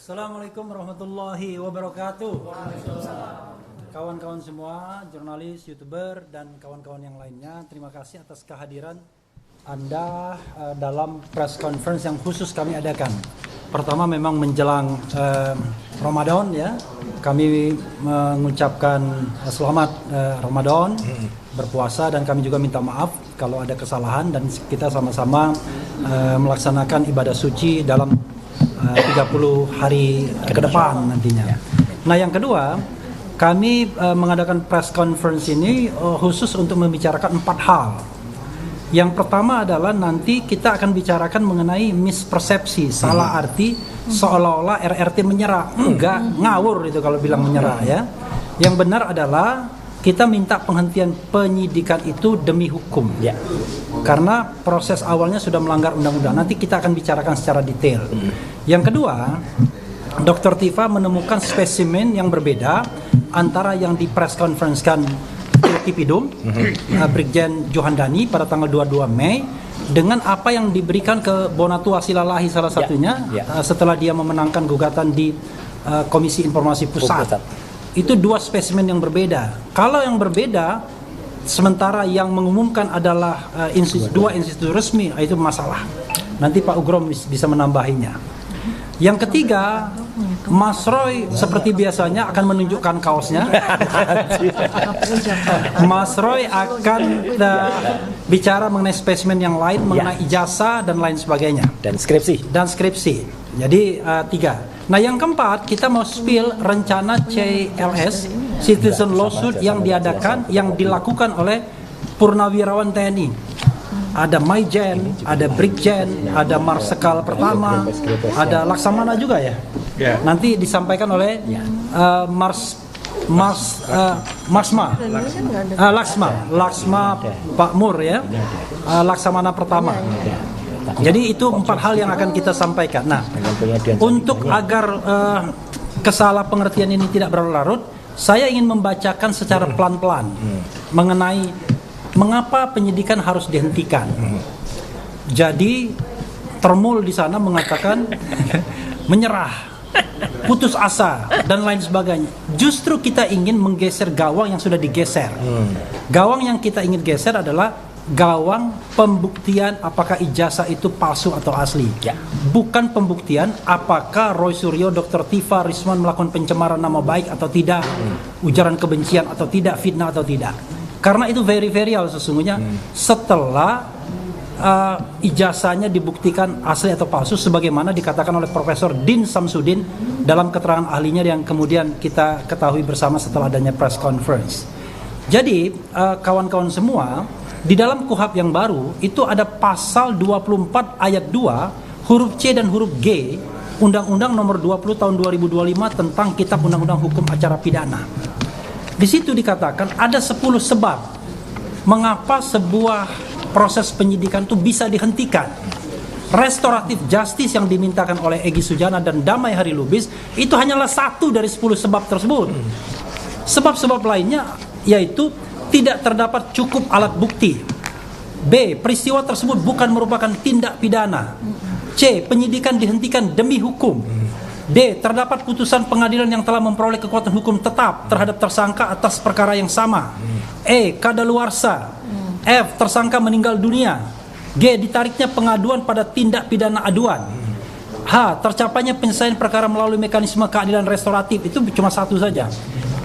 Assalamualaikum warahmatullahi wabarakatuh. Kawan-kawan semua, jurnalis, youtuber, dan kawan-kawan yang lainnya, terima kasih atas kehadiran Anda dalam press conference yang khusus kami adakan. Pertama memang menjelang Ramadan ya, kami mengucapkan selamat Ramadan, berpuasa, dan kami juga minta maaf kalau ada kesalahan, dan kita sama-sama melaksanakan ibadah suci dalam 30 hari ke depan nantinya. Nah, yang kedua, kami mengadakan press conference ini khusus untuk membicarakan 4 hal. Yang pertama adalah nanti kita akan bicarakan mengenai mispersepsi, salah arti seolah-olah RRT menyerah. Enggak, ngawur itu kalau bilang menyerah ya. Yang benar adalah kita minta penghentian penyidikan itu demi hukum ya. Karena proses awalnya sudah melanggar undang-undang. Nanti kita akan bicarakan secara detail. Yang kedua, Dr. Tifa menemukan spesimen yang berbeda antara yang di press conference-kan Tipidum, Brigjen Johandani pada tanggal 22 Mei dengan apa yang diberikan ke Bonatua Silalahi salah satunya setelah dia memenangkan gugatan di Komisi Informasi Pusat. Itu 2 spesimen yang berbeda. Kalau yang berbeda, sementara yang mengumumkan adalah 2 institusi resmi, itu masalah. Nanti Pak Ugrom bisa menambahinya. Yang ketiga, Mas Roy seperti biasanya akan menunjukkan kaosnya. Mas Roy akan bicara mengenai spesimen yang lain, mengenai ijazah dan lain sebagainya. Dan skripsi. Jadi 3. Nah, yang keempat, kita mau spill rencana CLS, Citizen Lawsuit, yang diadakan, yang dilakukan oleh Purnawirawan TNI. Ada Maijen, ada Brigjen, ada Marsikal Pertama, ada Laksamana juga ya. Nanti disampaikan oleh Laksma Pak Mur ya, Laksamana Pertama. Jadi itu 4 hal yang akan kita sampaikan. Nah, untuk agar kesalah pengertian ini tidak berlarut, saya ingin membacakan secara pelan-pelan mengenai mengapa penyidikan harus dihentikan. Jadi termul di sana mengatakan menyerah, putus asa, dan lain sebagainya. Justru kita ingin menggeser gawang yang sudah digeser. Gawang yang kita ingin geser adalah gawang pembuktian apakah ijazah itu palsu atau asli. Bukan pembuktian apakah Roy Suryo, Dr. Tifa, Risman melakukan pencemaran nama baik atau tidak, ujaran kebencian atau tidak, fitnah atau tidak. Karena itu very real sesungguhnya setelah ijazahnya dibuktikan asli atau palsu, sebagaimana dikatakan oleh Profesor Din Samsudin dalam keterangan ahlinya yang kemudian kita ketahui bersama setelah adanya press conference. Jadi kawan-kawan semua, di dalam KUHP yang baru itu ada pasal 24 ayat 2 huruf C dan huruf G Undang-Undang nomor 20 tahun 2025 tentang Kitab Undang-Undang Hukum Acara Pidana. Di situ dikatakan ada 10 sebab mengapa sebuah proses penyidikan itu bisa dihentikan. Restoratif justice yang dimintakan oleh Egy Sujana dan Damai Hari Lubis itu hanyalah 1 dari 10 sebab tersebut. Sebab-sebab lainnya yaitu tidak terdapat cukup alat bukti. B. Peristiwa tersebut bukan merupakan tindak pidana. C. Penyidikan dihentikan demi hukum. D. Terdapat putusan pengadilan yang telah memperoleh kekuatan hukum tetap terhadap tersangka atas perkara yang sama. E. Kadaluarsa. F. Tersangka meninggal dunia. G. Ditariknya pengaduan pada tindak pidana aduan. H. Tercapainya penyelesaian perkara melalui mekanisme keadilan restoratif. Itu cuma 1 saja.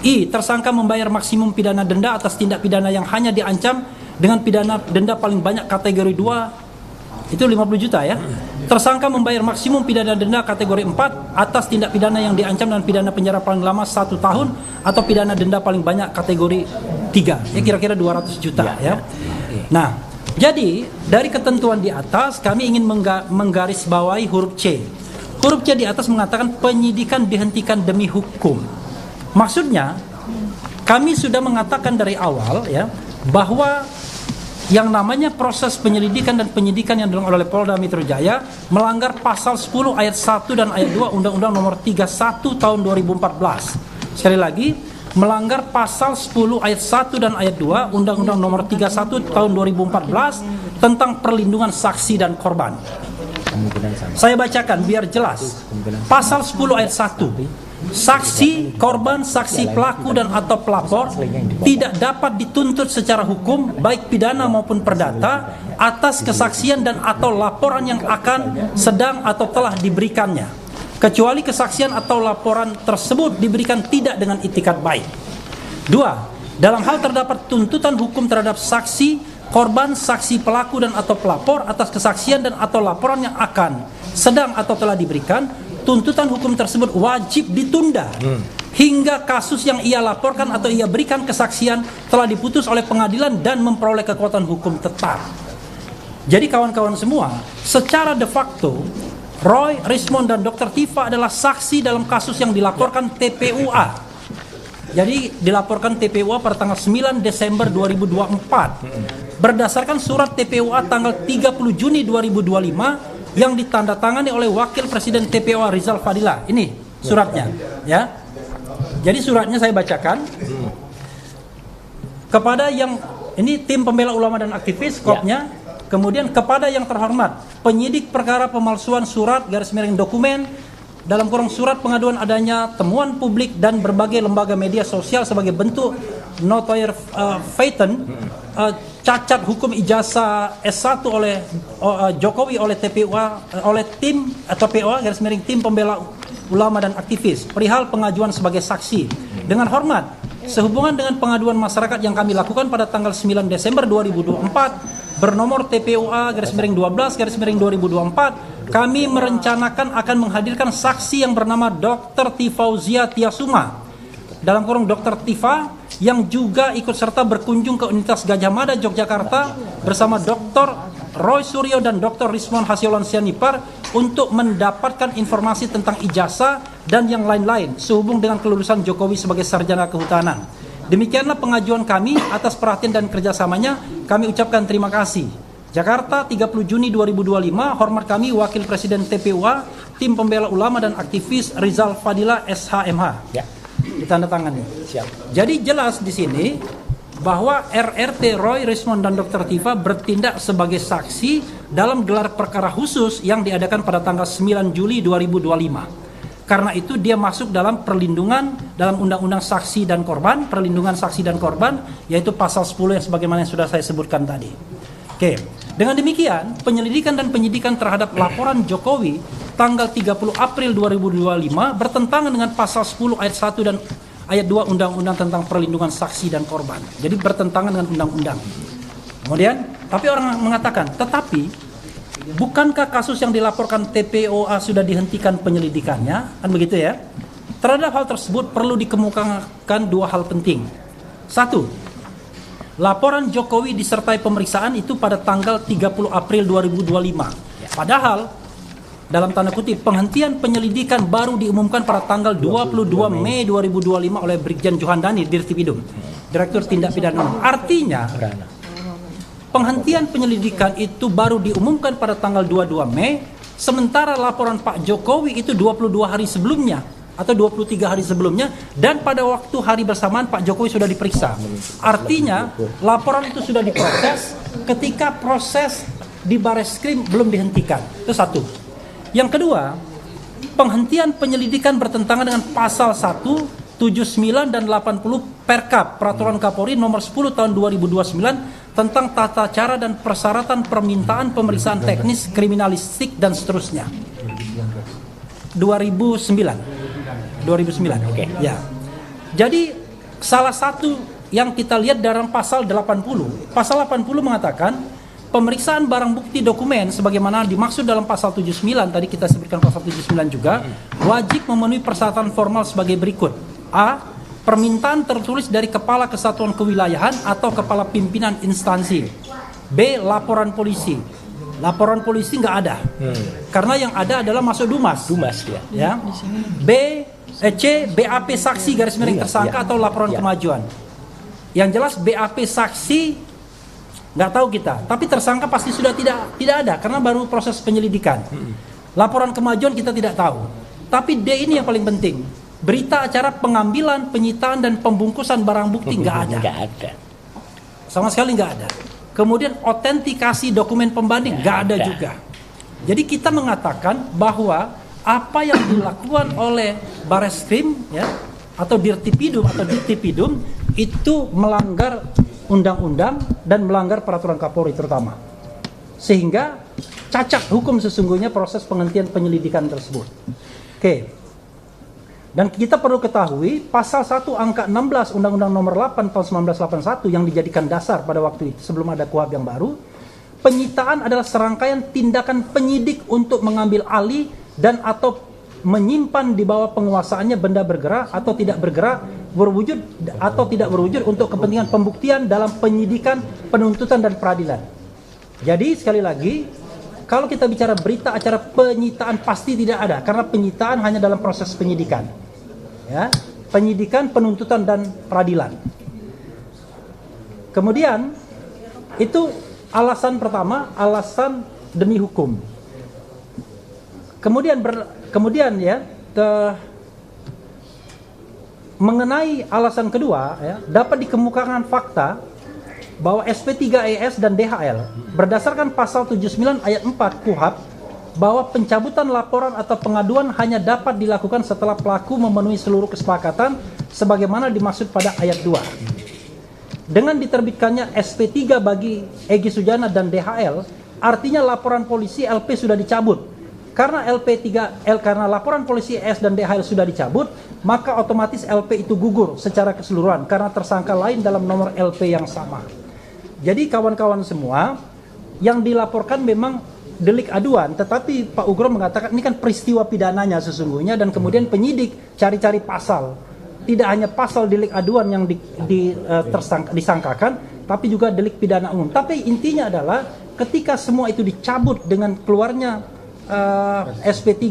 I. Tersangka membayar maksimum pidana denda atas tindak pidana yang hanya diancam dengan pidana denda paling banyak kategori 2, itu 50 juta ya. Tersangka membayar maksimum pidana denda kategori 4 atas tindak pidana yang diancam dengan pidana penjara paling lama 1 tahun atau pidana denda paling banyak kategori 3, ya kira-kira 200 juta ya. Nah, jadi dari ketentuan di atas kami ingin menggarisbawahi huruf C. Huruf C di atas mengatakan penyidikan dihentikan demi hukum. Maksudnya kami sudah mengatakan dari awal ya bahwa yang namanya proses penyelidikan dan penyidikan yang dilakukan oleh Polda Metro Jaya melanggar pasal 10 ayat 1 dan ayat 2 Undang-Undang nomor 31 tahun 2014. Sekali lagi, melanggar pasal 10 ayat 1 dan ayat 2 Undang-Undang nomor 31 tahun 2014 tentang perlindungan saksi dan korban. Saya bacakan biar jelas. Pasal 10 ayat 1. Saksi, korban, saksi pelaku dan atau pelapor tidak dapat dituntut secara hukum baik pidana maupun perdata atas kesaksian dan atau laporan yang akan, sedang atau telah diberikannya, kecuali kesaksian atau laporan tersebut diberikan tidak dengan itikat baik. 2. Dalam hal terdapat tuntutan hukum terhadap saksi, korban, saksi pelaku dan atau pelapor atas kesaksian dan atau laporan yang akan, sedang atau telah diberikan, tuntutan hukum tersebut wajib ditunda hingga kasus yang ia laporkan atau ia berikan kesaksian telah diputus oleh pengadilan dan memperoleh kekuatan hukum tetap. Jadi kawan-kawan semua, secara de facto Roy, Rismond dan Dr. Tifa adalah saksi dalam kasus yang dilaporkan TPUA. Jadi dilaporkan TPUA pada tanggal 9 Desember 2024 berdasarkan surat TPUA tanggal 30 Juni 2025 yang ditandatangani oleh Wakil Presiden TPUA Rizal Fadila. Ini suratnya, ya. Jadi suratnya saya bacakan. Kepada yang ini tim pembela ulama dan aktivis, kopnya. Kemudian kepada yang terhormat penyidik perkara pemalsuan surat _ dokumen dalam kurung surat pengaduan adanya temuan publik dan berbagai lembaga media sosial sebagai bentuk notoire feiten cacat hukum ijazah S1 oleh Jokowi oleh TPUA oleh tim atau POA _ tim pembela ulama dan aktivis perihal pengajuan sebagai saksi. Dengan hormat, sehubungan dengan pengaduan masyarakat yang kami lakukan pada tanggal 9 Desember 2024 bernomor TPUA _ 12 _ 2024, kami merencanakan akan menghadirkan saksi yang bernama Dr. Tifauzia Tiasuma dalam kurung Dr. Tifa yang juga ikut serta berkunjung ke Universitas Gadjah Mada Yogyakarta bersama Dr. Roy Suryo dan Dr. Rismond Hasiolan Sianipar untuk mendapatkan informasi tentang ijazah dan yang lain-lain sehubung dengan kelulusan Jokowi sebagai sarjana kehutanan. Demikianlah pengajuan kami. Atas perhatian dan kerjasamanya kami ucapkan terima kasih. Jakarta 30 Juni 2025. Hormat kami Wakil Presiden TPUA Tim Pembela Ulama dan Aktivis Rizal Fadila SHMH. Ya. Ditandatangani. Siap. Jadi jelas di sini bahwa RRT Roy, Rismond dan Dr. Tifa bertindak sebagai saksi dalam gelar perkara khusus yang diadakan pada tanggal 9 Juli 2025. Karena itu dia masuk dalam perlindungan dalam Undang-Undang Saksi dan Korban, perlindungan saksi dan korban, yaitu pasal 10 yang sebagaimana yang sudah saya sebutkan tadi. Oke. Dengan demikian, penyelidikan dan penyidikan terhadap laporan Jokowi tanggal 30 April 2025 bertentangan dengan pasal 10 ayat 1 dan ayat 2 Undang-Undang tentang perlindungan saksi dan korban. Jadi bertentangan dengan undang-undang. Kemudian, tapi orang mengatakan, tetapi bukankah kasus yang dilaporkan TPOA sudah dihentikan penyelidikannya? Kan begitu ya? Terhadap hal tersebut perlu dikemukakan dua hal penting. Satu, laporan Jokowi disertai pemeriksaan itu pada tanggal 30 April 2025. Padahal, dalam tanda kutip, penghentian penyelidikan baru diumumkan pada tanggal 22 Mei 2025 oleh Brigjen Johandani, Dirtipidum, Direktur Tindak Pidana Umum. Artinya, penghentian penyelidikan itu baru diumumkan pada tanggal 22 Mei, sementara laporan Pak Jokowi itu 22 hari sebelumnya atau 23 hari sebelumnya, dan pada waktu hari bersamaan Pak Jokowi sudah diperiksa. Artinya, laporan itu sudah diproses ketika proses di Bareskrim belum dihentikan. Itu satu. Yang kedua, penghentian penyelidikan bertentangan dengan pasal 1, 79 dan 80 Perkap Peraturan Kapolri nomor 10 tahun 2029 tentang tata cara dan persyaratan permintaan pemeriksaan teknis kriminalistik dan seterusnya. 2009. Oke. Ya. Jadi salah satu yang kita lihat dalam pasal 80. Pasal 80 mengatakan pemeriksaan barang bukti dokumen sebagaimana dimaksud dalam pasal 79, tadi kita sebutkan pasal 79 juga, wajib memenuhi persyaratan formal sebagai berikut. A. Permintaan tertulis dari Kepala Kesatuan Kewilayahan atau Kepala Pimpinan Instansi. B. Laporan polisi. Laporan polisi nggak ada, karena yang ada adalah masuk Dumas ya. C. BAP saksi _ tersangka atau laporan kemajuan. Yang jelas BAP saksi nggak tahu kita, tapi tersangka pasti sudah tidak ada karena baru proses penyelidikan. Laporan kemajuan kita tidak tahu. Tapi D ini yang paling penting. Berita acara pengambilan, penyitaan dan pembungkusan barang bukti nggak ada. Sama sekali nggak ada. Kemudian autentikasi dokumen pembanding nggak ada juga. Jadi kita mengatakan bahwa apa yang dilakukan oleh Bareskrim ya atau Dirtipidum itu melanggar undang-undang dan melanggar peraturan Kapolri terutama. Sehingga cacat hukum sesungguhnya proses penghentian penyelidikan tersebut. Oke. Dan kita perlu ketahui pasal 1 angka 16 Undang-Undang Nomor 8 tahun 1981 yang dijadikan dasar pada waktu itu sebelum ada KUHP yang baru, penyitaan adalah serangkaian tindakan penyidik untuk mengambil alih dan atau menyimpan di bawah penguasaannya benda bergerak atau tidak bergerak, berwujud atau tidak berwujud untuk kepentingan pembuktian dalam penyidikan, penuntutan dan peradilan. Jadi sekali lagi, kalau kita bicara berita acara penyitaan pasti tidak ada, karena penyitaan hanya dalam proses penyidikan, ya, penyidikan, penuntutan dan peradilan. Kemudian itu alasan pertama, alasan demi hukum. Kemudian ya, mengenai alasan kedua, ya, dapat dikemukakan fakta bahwa SP3ES dan DHL berdasarkan pasal 79 ayat 4 KUHP bahwa pencabutan laporan atau pengaduan hanya dapat dilakukan setelah pelaku memenuhi seluruh kesepakatan sebagaimana dimaksud pada ayat 2. Dengan diterbitkannya SP3 bagi Egy Sujana dan DHL, artinya laporan polisi LP sudah dicabut. Karena laporan polisi ES dan DHL sudah dicabut, maka otomatis LP itu gugur secara keseluruhan karena tersangka lain dalam nomor LP yang sama. Jadi kawan-kawan semua, yang dilaporkan memang delik aduan, tetapi Pak Ugro mengatakan ini kan peristiwa pidananya sesungguhnya, dan kemudian penyidik cari-cari pasal. Tidak hanya pasal delik aduan yang disangkakan, tapi juga delik pidana umum. Tapi intinya adalah ketika semua itu dicabut dengan keluarnya SP3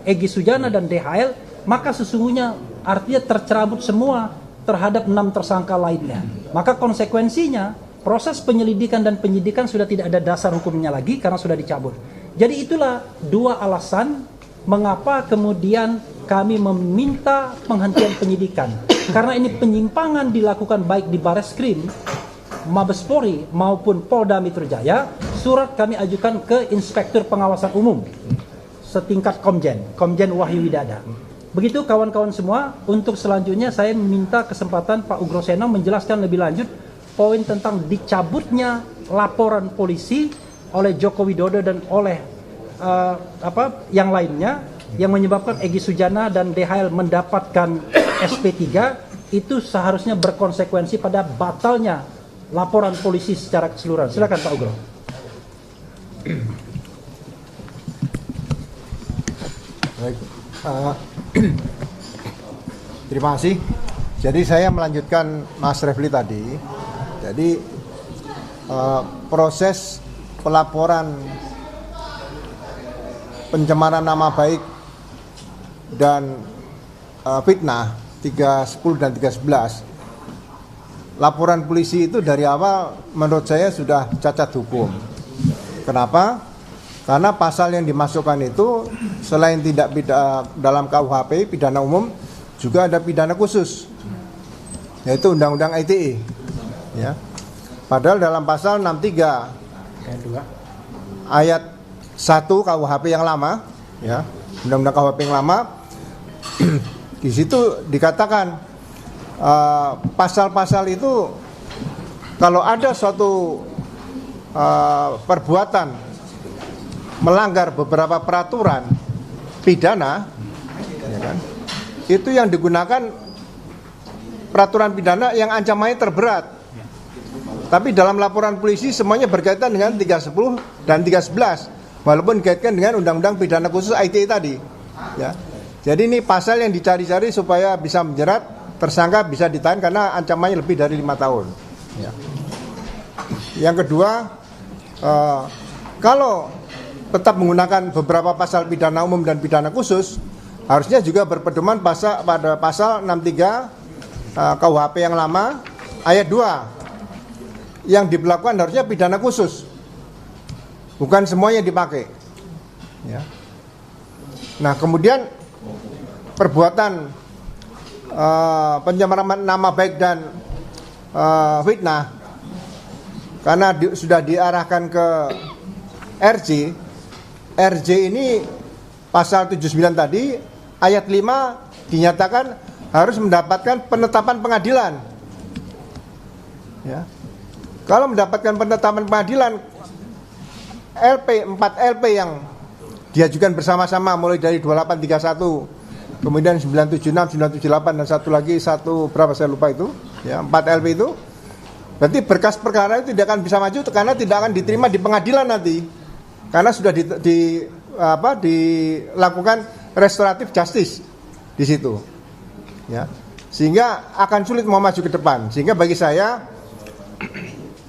Egy Sujana dan DHL, maka sesungguhnya artinya tercerabut semua terhadap 6 tersangka lainnya. Maka konsekuensinya proses penyelidikan dan penyidikan sudah tidak ada dasar hukumnya lagi karena sudah dicabut. Jadi itulah dua alasan mengapa kemudian kami meminta penghentian penyidikan. Karena ini penyimpangan dilakukan baik di Bareskrim, Mabes Polri maupun Polda Metro Jaya. Surat kami ajukan ke Inspektur Pengawasan Umum setingkat Komjen Wahyu Widada. Begitu kawan-kawan semua. Untuk selanjutnya saya meminta kesempatan Pak Ugro Seno menjelaskan lebih lanjut poin tentang dicabutnya laporan polisi oleh Joko Widodo dan oleh yang lainnya yang menyebabkan Egy Sujana dan DHL mendapatkan SP3, itu seharusnya berkonsekuensi pada batalnya laporan polisi secara keseluruhan. Silakan Pak Ugro. Baik, terima kasih. Jadi saya melanjutkan Mas Refli tadi. Jadi proses pelaporan pencemaran nama baik dan fitnah 310 dan 311, laporan polisi itu dari awal menurut saya sudah cacat hukum. Kenapa? Karena pasal yang dimasukkan itu selain tidak dalam KUHP pidana umum, juga ada pidana khusus, yaitu Undang-Undang ITE. Ya. Padahal dalam pasal 63 ayat 1 KUHP yang lama, ya, Undang-Undang KUHP yang lama, di situ dikatakan pasal-pasal itu kalau ada suatu perbuatan melanggar beberapa peraturan pidana, ya kan, itu yang digunakan peraturan pidana yang ancamannya terberat. Tapi dalam laporan polisi semuanya berkaitan dengan 310 dan 311, walaupun dikaitkan dengan Undang-Undang Pidana Khusus ITE tadi. Ya. Jadi ini pasal yang dicari-cari supaya bisa menjerat tersangka, bisa ditahan karena ancamannya lebih dari 5 tahun. Ya. Yang kedua, kalau tetap menggunakan beberapa pasal pidana umum dan pidana khusus, harusnya juga berpedoman pada pasal 63 KUHP yang lama ayat 2. Yang diberlakukan harusnya pidana khusus, bukan semuanya dipakai. Ya. Nah, kemudian perbuatan pencemaran nama baik dan fitnah, karena sudah diarahkan ke RJ, RJ ini pasal 79 tadi ayat 5 dinyatakan harus mendapatkan penetapan pengadilan. Ya. Kalau mendapatkan penetapan pengadilan, 4 LP yang diajukan bersama-sama mulai dari 2831, kemudian 976, 978 dan satu lagi berapa saya lupa itu, ya 4 LP itu, berarti berkas perkara itu tidak akan bisa maju karena tidak akan diterima di pengadilan nanti, karena sudah dilakukan restoratif justice di situ, ya, sehingga akan sulit mau maju ke depan. Sehingga bagi saya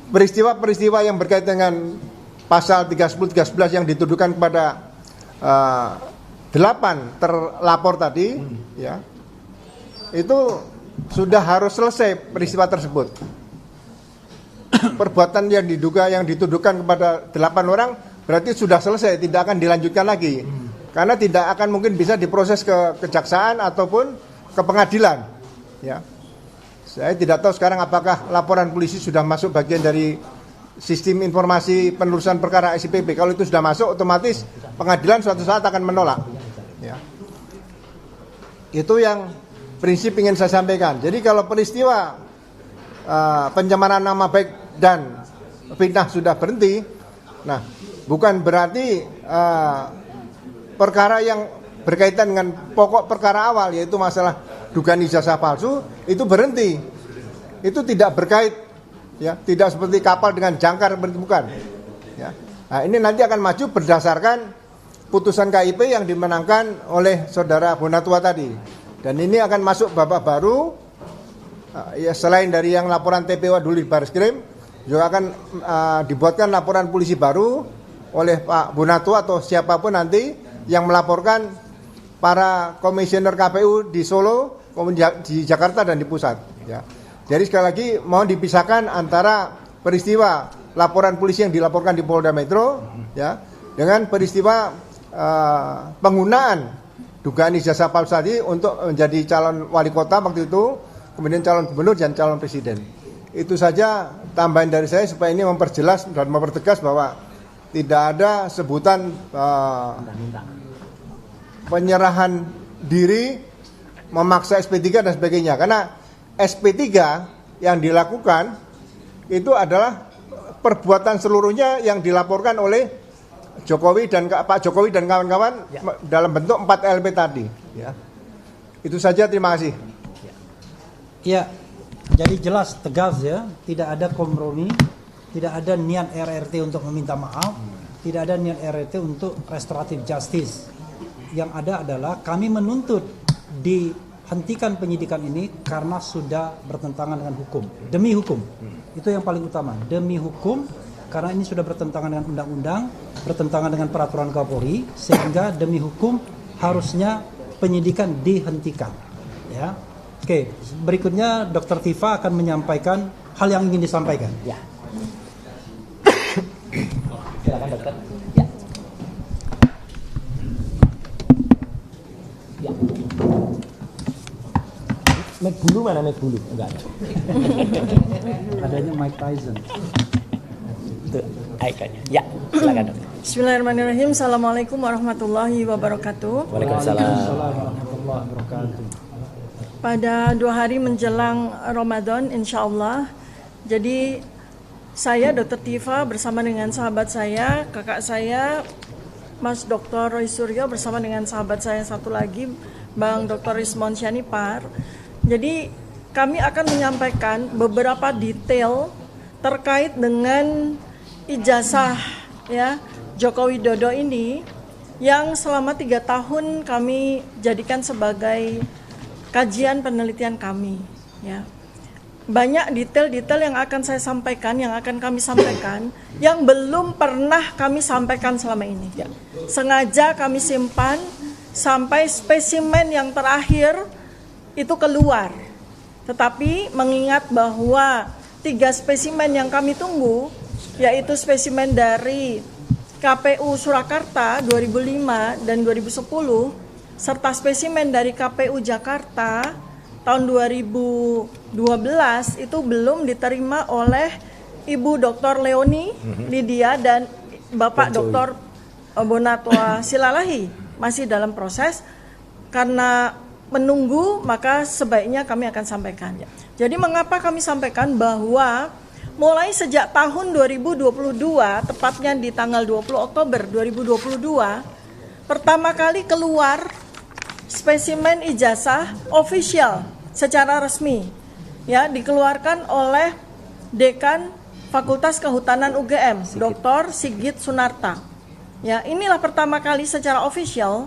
peristiwa-peristiwa yang berkaitan dengan pasal 30, 13 yang dituduhkan kepada 8 terlapor tadi, ya, itu sudah harus selesai peristiwa tersebut. Perbuatan yang dituduhkan kepada 8 orang berarti sudah selesai, tidak akan dilanjutkan lagi, karena tidak akan mungkin bisa diproses ke kejaksaan ataupun ke pengadilan. Ya, saya tidak tahu sekarang apakah laporan polisi sudah masuk bagian dari sistem informasi penelusuran perkara SIPP. Kalau itu sudah masuk, otomatis pengadilan suatu saat akan menolak. Ya. Itu yang prinsip ingin saya sampaikan. Jadi kalau peristiwa pencemaran nama baik dan fitnah sudah berhenti, nah bukan berarti perkara yang berkaitan dengan pokok perkara awal, yaitu masalah dugaan ijazah palsu, itu berhenti. Itu tidak berkait, ya, tidak seperti kapal dengan jangkar, bukan. Ya. Nah, ini nanti akan maju berdasarkan putusan KIP yang dimenangkan oleh saudara Bonatua tadi. Dan ini akan masuk babak baru, ya, selain dari yang laporan TPO dulu di Barreskrim, juga akan dibuatkan laporan polisi baru oleh Pak Bonatua atau siapapun nanti yang melaporkan para komisioner KPU di Solo, di Jakarta dan di pusat. Ya. Jadi sekali lagi mohon dipisahkan antara peristiwa laporan polisi yang dilaporkan di Polda Metro, ya, dengan peristiwa penggunaan dugaan ijazah palsu tadi untuk menjadi calon wali kota waktu itu, kemudian calon gubernur dan calon presiden. Itu saja tambahan dari saya supaya ini memperjelas dan mempertegas bahwa tidak ada sebutan penyerahan diri, memaksa SP3 dan sebagainya. Karena SP3 yang dilakukan itu adalah perbuatan seluruhnya yang dilaporkan oleh Pak Jokowi dan kawan-kawan, ya, dalam bentuk 4 LP tadi, ya. Itu saja, terima kasih. Ya, jadi jelas tegas, ya, tidak ada kompromi, tidak ada niat RRT untuk meminta maaf, tidak ada niat RRT untuk restoratif justice. Yang ada adalah kami menuntut dihentikan penyidikan ini karena sudah bertentangan dengan hukum, demi hukum. Itu yang paling utama, demi hukum, karena ini sudah bertentangan dengan undang-undang, bertentangan dengan peraturan Kapolri, sehingga demi hukum harusnya penyidikan dihentikan. Ya, oke. Berikutnya Dr. Tifa akan menyampaikan hal yang ingin disampaikan. Ya. Silakan dokter. Ya. Ya. Mic bulu mana mic bulu? Enggak ada. Adanya Mike Tyson. Itu ikonnya. Ya, silakan dokter. Bismillahirrahmanirrahim. Assalamualaikum warahmatullahi wabarakatuh. Waalaikumsalam warahmatullahi wabarakatuh. Pada 2 hari menjelang Ramadan, insya Allah. Jadi saya Dr. Tifa bersama dengan sahabat saya, kakak saya, Mas Dr. Roy Suryo bersama dengan sahabat saya satu lagi, Bang Dr. Rismon Syanipar. Jadi kami akan menyampaikan beberapa detail terkait dengan ijazah, ya, Joko Widodo ini yang selama 3 tahun kami jadikan sebagai kajian penelitian kami, ya. Banyak detail-detail yang akan saya sampaikan, yang akan kami sampaikan, yang belum pernah kami sampaikan selama ini. Ya. Sengaja kami simpan sampai spesimen yang terakhir itu keluar. Tetapi mengingat bahwa 3 spesimen yang kami tunggu, yaitu spesimen dari KPU Surakarta 2005 dan 2010, serta spesimen dari KPU Jakarta tahun 2012 itu belum diterima oleh Ibu Dr. Leoni Lydia dan Bapak Dr. Bonatwa Silalahi masih dalam proses. Karena menunggu, maka sebaiknya kami akan sampaikan. Jadi mengapa kami sampaikan bahwa mulai sejak tahun 2022, tepatnya di tanggal 20 Oktober 2022, pertama kali keluar spesimen ijazah official secara resmi, ya, dikeluarkan oleh Dekan Fakultas Kehutanan UGM, Dr. Sigit Sunarta. Ya, inilah pertama kali secara official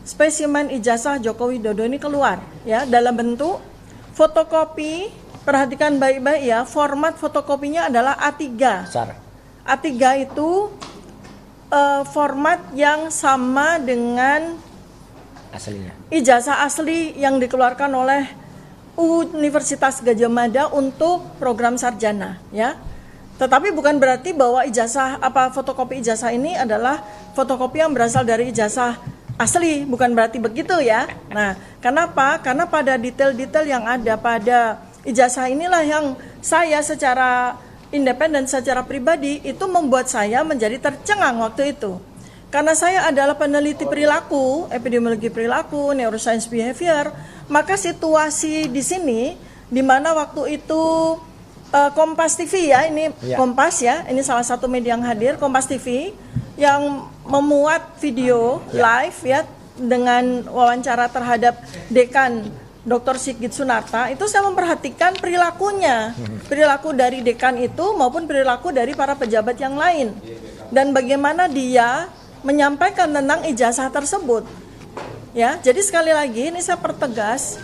spesimen ijazah Joko Widodo ini keluar, ya, dalam bentuk fotokopi. Perhatikan baik-baik ya, format fotokopinya adalah A3. Besar. A3 itu format yang sama dengan Aslinya. ijazah asli yang dikeluarkan oleh Universitas Gadjah Mada untuk program sarjana, ya. Tetapi bukan berarti bahwa fotokopi ijazah ini adalah fotokopi yang berasal dari ijazah asli, bukan berarti begitu ya. Nah, kenapa? Karena pada detail-detail yang ada pada ijazah inilah yang saya secara independen, secara pribadi itu membuat saya menjadi tercengang waktu itu. Karena saya adalah peneliti perilaku, epidemiologi perilaku, neuroscience behavior, maka situasi di sini di mana waktu itu Kompas TV ya, ini Kompas ya, ini salah satu media yang hadir, Kompas TV yang memuat video live ya dengan wawancara terhadap Dekan Dr. Sigit Sunarta, itu saya memperhatikan perilakunya, perilaku dari dekan itu maupun perilaku dari para pejabat yang lain, dan bagaimana dia menyampaikan tentang ijazah tersebut. Ya, jadi sekali lagi ini saya pertegas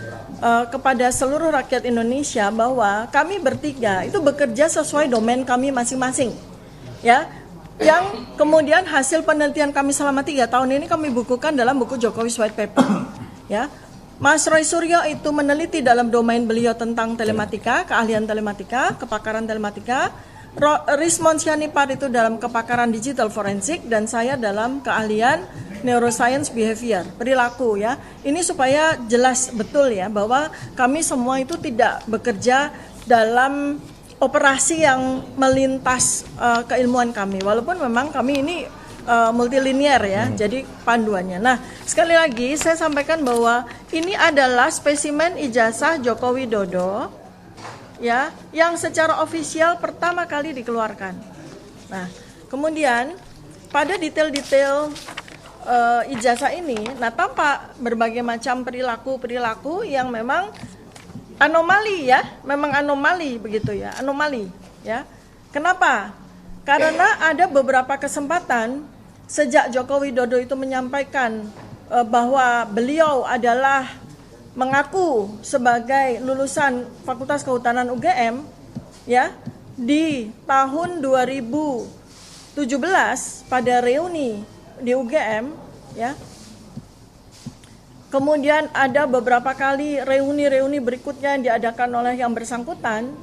kepada seluruh rakyat Indonesia bahwa kami bertiga itu bekerja sesuai domain kami masing-masing. Ya, yang kemudian hasil penelitian kami selama 3 tahun ini kami bukukan dalam buku Jokowi's White Paper. Ya, Mas Roy Suryo itu meneliti dalam domain beliau tentang telematika, keahlian telematika, kepakaran telematika. Rismond Sianipar itu dalam kepakaran digital forensik, dan saya dalam keahlian neuroscience behavior, perilaku ya. Ini supaya jelas betul ya bahwa kami semua itu tidak bekerja dalam operasi yang melintas keilmuan kami, walaupun memang kami ini multilinier ya, jadi panduannya. Nah, sekali lagi saya sampaikan bahwa ini adalah spesimen ijazah Joko Widodo ya, yang secara ofisial pertama kali dikeluarkan. Nah, kemudian pada detail-detail ijazah ini, nah tampak berbagai macam perilaku yang memang anomali ya, memang anomali begitu ya, anomali ya. Kenapa? Karena ada beberapa kesempatan sejak Joko Widodo itu menyampaikan bahwa beliau adalah mengaku sebagai lulusan Fakultas Kehutanan UGM ya, di tahun 2017 pada reuni di UGM ya. Kemudian ada beberapa kali reuni-reuni berikutnya yang diadakan oleh yang bersangkutan.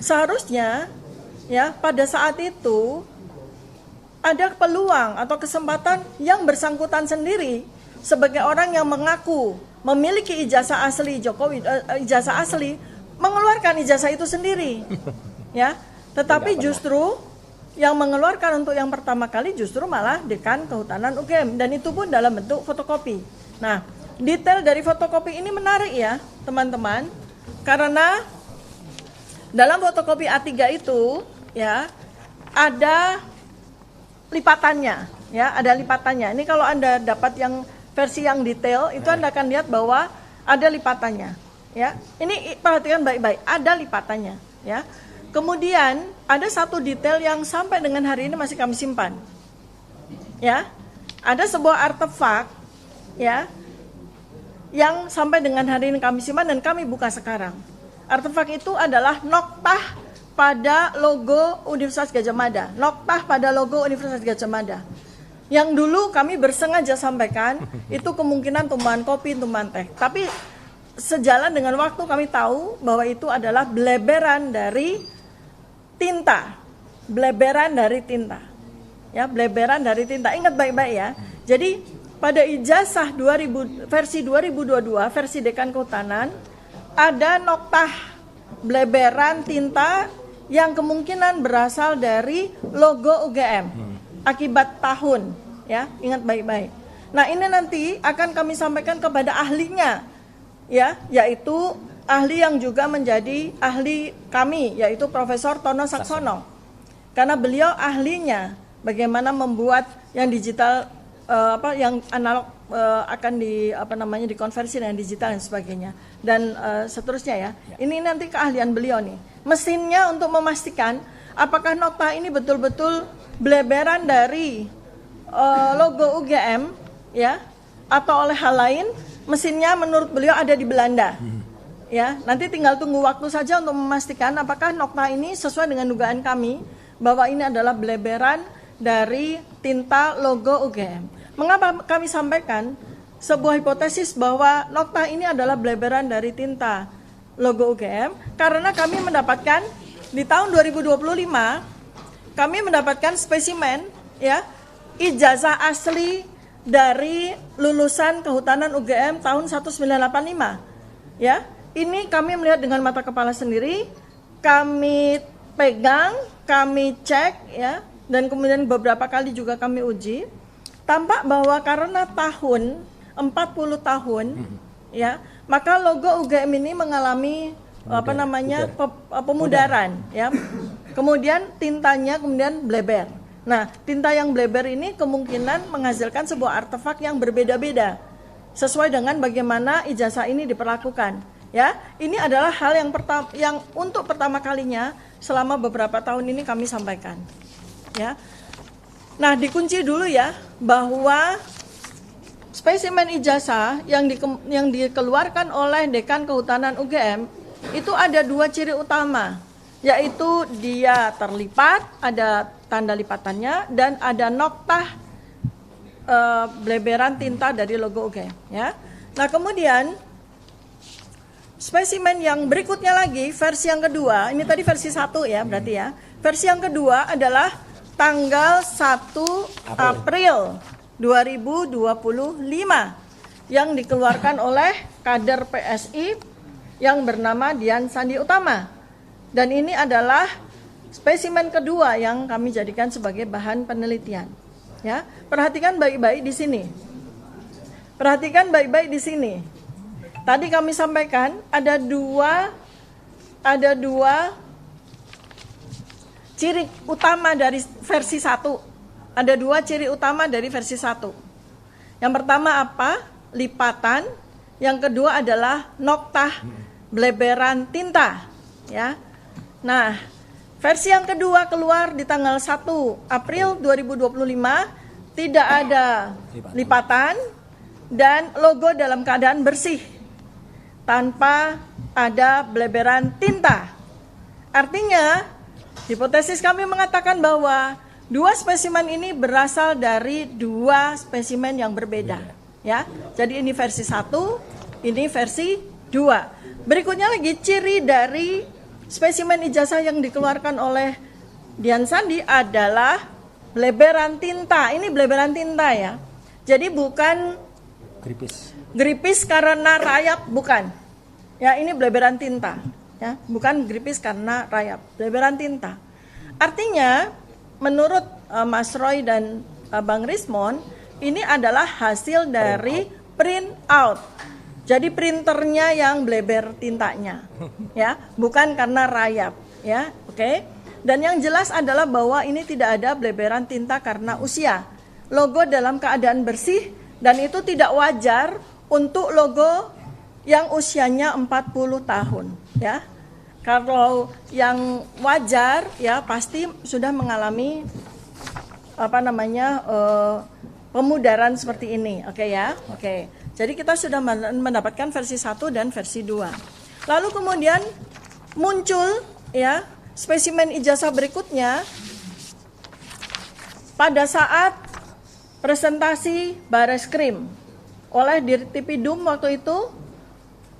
Seharusnya ya pada saat itu ada peluang atau kesempatan yang bersangkutan sendiri sebagai orang yang mengaku memiliki ijazah asli Jokowi, ijazah asli, mengeluarkan ijazah itu sendiri, ya. Tetapi justru yang mengeluarkan untuk yang pertama kali justru malah Dekan Kehutanan UGM, dan itu pun dalam bentuk fotokopi. Nah, detail dari fotokopi ini menarik ya, teman-teman, karena dalam fotokopi A3 itu, ya, ada lipatannya, ya, ada lipatannya. Ini kalau Anda dapat yang versi yang detail itu Anda akan lihat bahwa ada lipatannya, ya. Ini perhatikan baik-baik, ada lipatannya, ya. Kemudian ada satu detail yang sampai dengan hari ini masih kami simpan, ya. Ada sebuah artefak, ya, yang sampai dengan hari ini kami simpan dan kami buka sekarang. Artefak itu adalah noktah pada logo Universitas Gadjah Mada, noktah pada logo Universitas Gadjah Mada. Yang dulu kami bersengaja sampaikan itu kemungkinan tumbuhan kopi, tumbuhan teh. Tapi sejalan dengan waktu kami tahu bahwa itu adalah bleberan dari tinta. Bleberan dari tinta. Ya, bleberan dari tinta. Ingat baik-baik ya. Jadi pada ijazah versi 2022, versi Dekan Kehutanan, ada noktah bleberan tinta yang kemungkinan berasal dari logo UGM. Akibat tahun ya, ingat baik-baik. Nah, ini nanti akan kami sampaikan kepada ahlinya, ya, yaitu ahli yang juga menjadi ahli kami, yaitu Profesor Tono Saksono. Karena beliau ahlinya bagaimana membuat yang digital, yang analog akan dikonversi dengan digital dan sebagainya, dan seterusnya ya. Ini nanti keahlian beliau nih. Mesinnya untuk memastikan apakah nokta ini betul-betul bleberan dari logo UGM, ya, atau oleh hal lain. Mesinnya menurut beliau ada di Belanda. Ya, nanti tinggal tunggu waktu saja untuk memastikan apakah nokta ini sesuai dengan dugaan kami bahwa ini adalah bleberan dari tinta logo UGM. Mengapa kami sampaikan sebuah hipotesis bahwa nokta ini adalah bleberan dari tinta logo UGM? Karena kami mendapatkan di tahun 2025 kami mendapatkan spesimen, ya, ijazah asli dari lulusan kehutanan UGM tahun 1985. Ya, ini kami melihat dengan mata kepala sendiri, kami pegang, kami cek, ya, dan kemudian beberapa kali juga kami uji. Tampak bahwa karena tahun 40 tahun, ya, maka logo UGM ini mengalami pemudaran, ya. Kemudian tintanya kemudian bleber. Nah, tinta yang bleber ini kemungkinan menghasilkan sebuah artefak yang berbeda-beda sesuai dengan bagaimana ijazah ini diperlakukan. Ya, ini adalah hal yang untuk pertama kalinya selama beberapa tahun ini kami sampaikan. Ya, nah dikunci dulu ya bahwa spesimen ijazah yang dikeluarkan oleh Dekan Kehutanan UGM itu ada dua ciri utama, yaitu dia terlipat, ada tanda lipatannya, dan ada noktah bleberan tinta dari logo UGM. Ya, nah kemudian spesimen yang berikutnya lagi, versi yang kedua, ini tadi versi 1 ya berarti ya. Versi yang kedua adalah tanggal 1 April 2025 yang dikeluarkan oleh kader PSI yang bernama Dian Sandi Utama. Dan ini adalah spesimen kedua yang kami jadikan sebagai bahan penelitian. Ya, perhatikan baik-baik di sini. Perhatikan baik-baik di sini. Tadi kami sampaikan ada dua ciri utama dari versi 1. Ada dua ciri utama dari versi 1. Yang pertama apa? Lipatan. Yang kedua adalah noktah bleberan tinta. Ya. Nah, versi yang kedua keluar di tanggal 1 April 2025, tidak ada lipatan dan logo dalam keadaan bersih, tanpa ada bleberan tinta. Artinya, hipotesis kami mengatakan bahwa dua spesimen ini berasal dari dua spesimen yang berbeda. Ya, jadi ini versi 1, ini versi 2. Berikutnya lagi ciri dari spesimen ijazah yang dikeluarkan oleh Dian Sandi adalah bleberan tinta. Ini bleberan tinta ya. Jadi bukan gripis karena rayap, bukan. Ya, ini bleberan tinta. Ya, bukan gripis karena rayap, bleberan tinta. Artinya, menurut Mas Roy dan Bang Rismon, ini adalah hasil dari print out. Jadi printernya yang bleber tintanya, ya, bukan karena rayap, ya, oke. Dan yang jelas adalah bahwa ini tidak ada bleberan tinta karena usia. Logo dalam keadaan bersih dan itu tidak wajar untuk logo yang usianya 40 tahun, ya. Kalau yang wajar, ya, pasti sudah mengalami pemudaran seperti ini, oke ya, oke. Jadi kita sudah mendapatkan versi 1 dan versi 2. Lalu kemudian muncul ya spesimen ijazah berikutnya pada saat presentasi Bareskrim oleh Dirtipidum waktu itu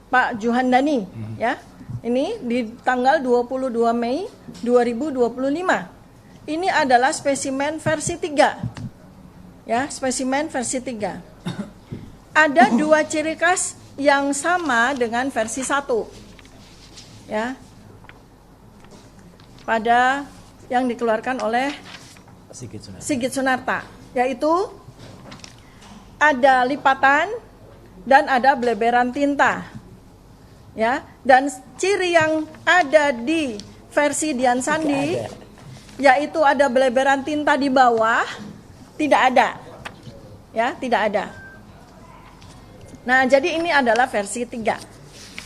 Pak Juhandani, ya. Ini di tanggal 22 Mei 2025. Ini adalah spesimen versi 3. Ya, spesimen versi 3. Ada dua ciri khas yang sama dengan versi 1. Ya. Pada yang dikeluarkan oleh Sigit Sunarta, yaitu ada lipatan dan ada bleberan tinta. Ya, dan ciri yang ada di versi Dian Sandi yaitu ada bleberan tinta di bawah, tidak ada. Ya, tidak ada. Nah, jadi ini adalah versi 3.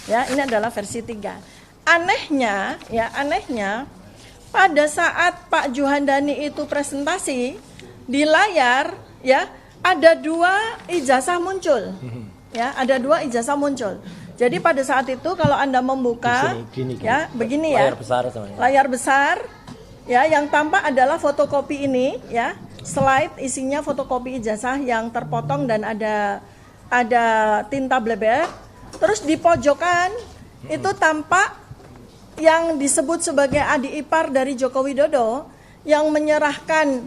Ya, ini adalah versi 3. Anehnya pada saat Pak Juhandani itu presentasi di layar, ya, ada 2 ijazah muncul. Ya, ada 2 ijazah muncul. Jadi pada saat itu kalau Anda membuka gini. Ya, begini ya. Layar besar semuanya. Layar besar. Ya, yang tampak adalah fotokopi ini, ya. Slide isinya fotokopi ijazah yang terpotong dan ada tinta bleber. Terus di pojokan itu tampak yang disebut sebagai adik ipar dari Joko Widodo yang menyerahkan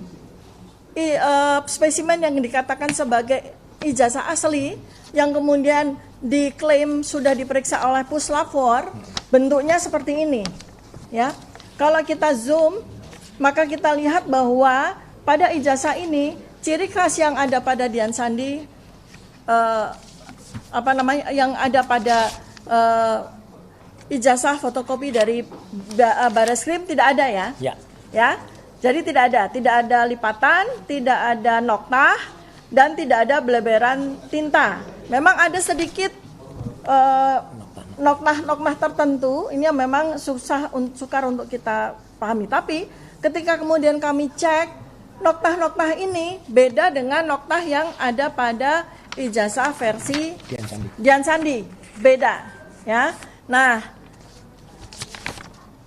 spesimen yang dikatakan sebagai ijazah asli yang kemudian diklaim sudah diperiksa oleh Puslapfor. Bentuknya seperti ini, ya. Kalau kita zoom, maka kita lihat bahwa pada ijazah ini ciri khas yang ada pada Dian Sandi, yang ada pada ijazah fotokopi dari Bareskrim tidak ada, ya. Ya. Jadi tidak ada lipatan, tidak ada noktah, dan tidak ada bleberan tinta. Memang ada sedikit noktah tertentu, ini yang memang sukar untuk kita pahami. Tapi ketika kemudian kami cek, noktah ini beda dengan noktah yang ada pada ijazah versi Dian Sandi. Beda, ya. Nah,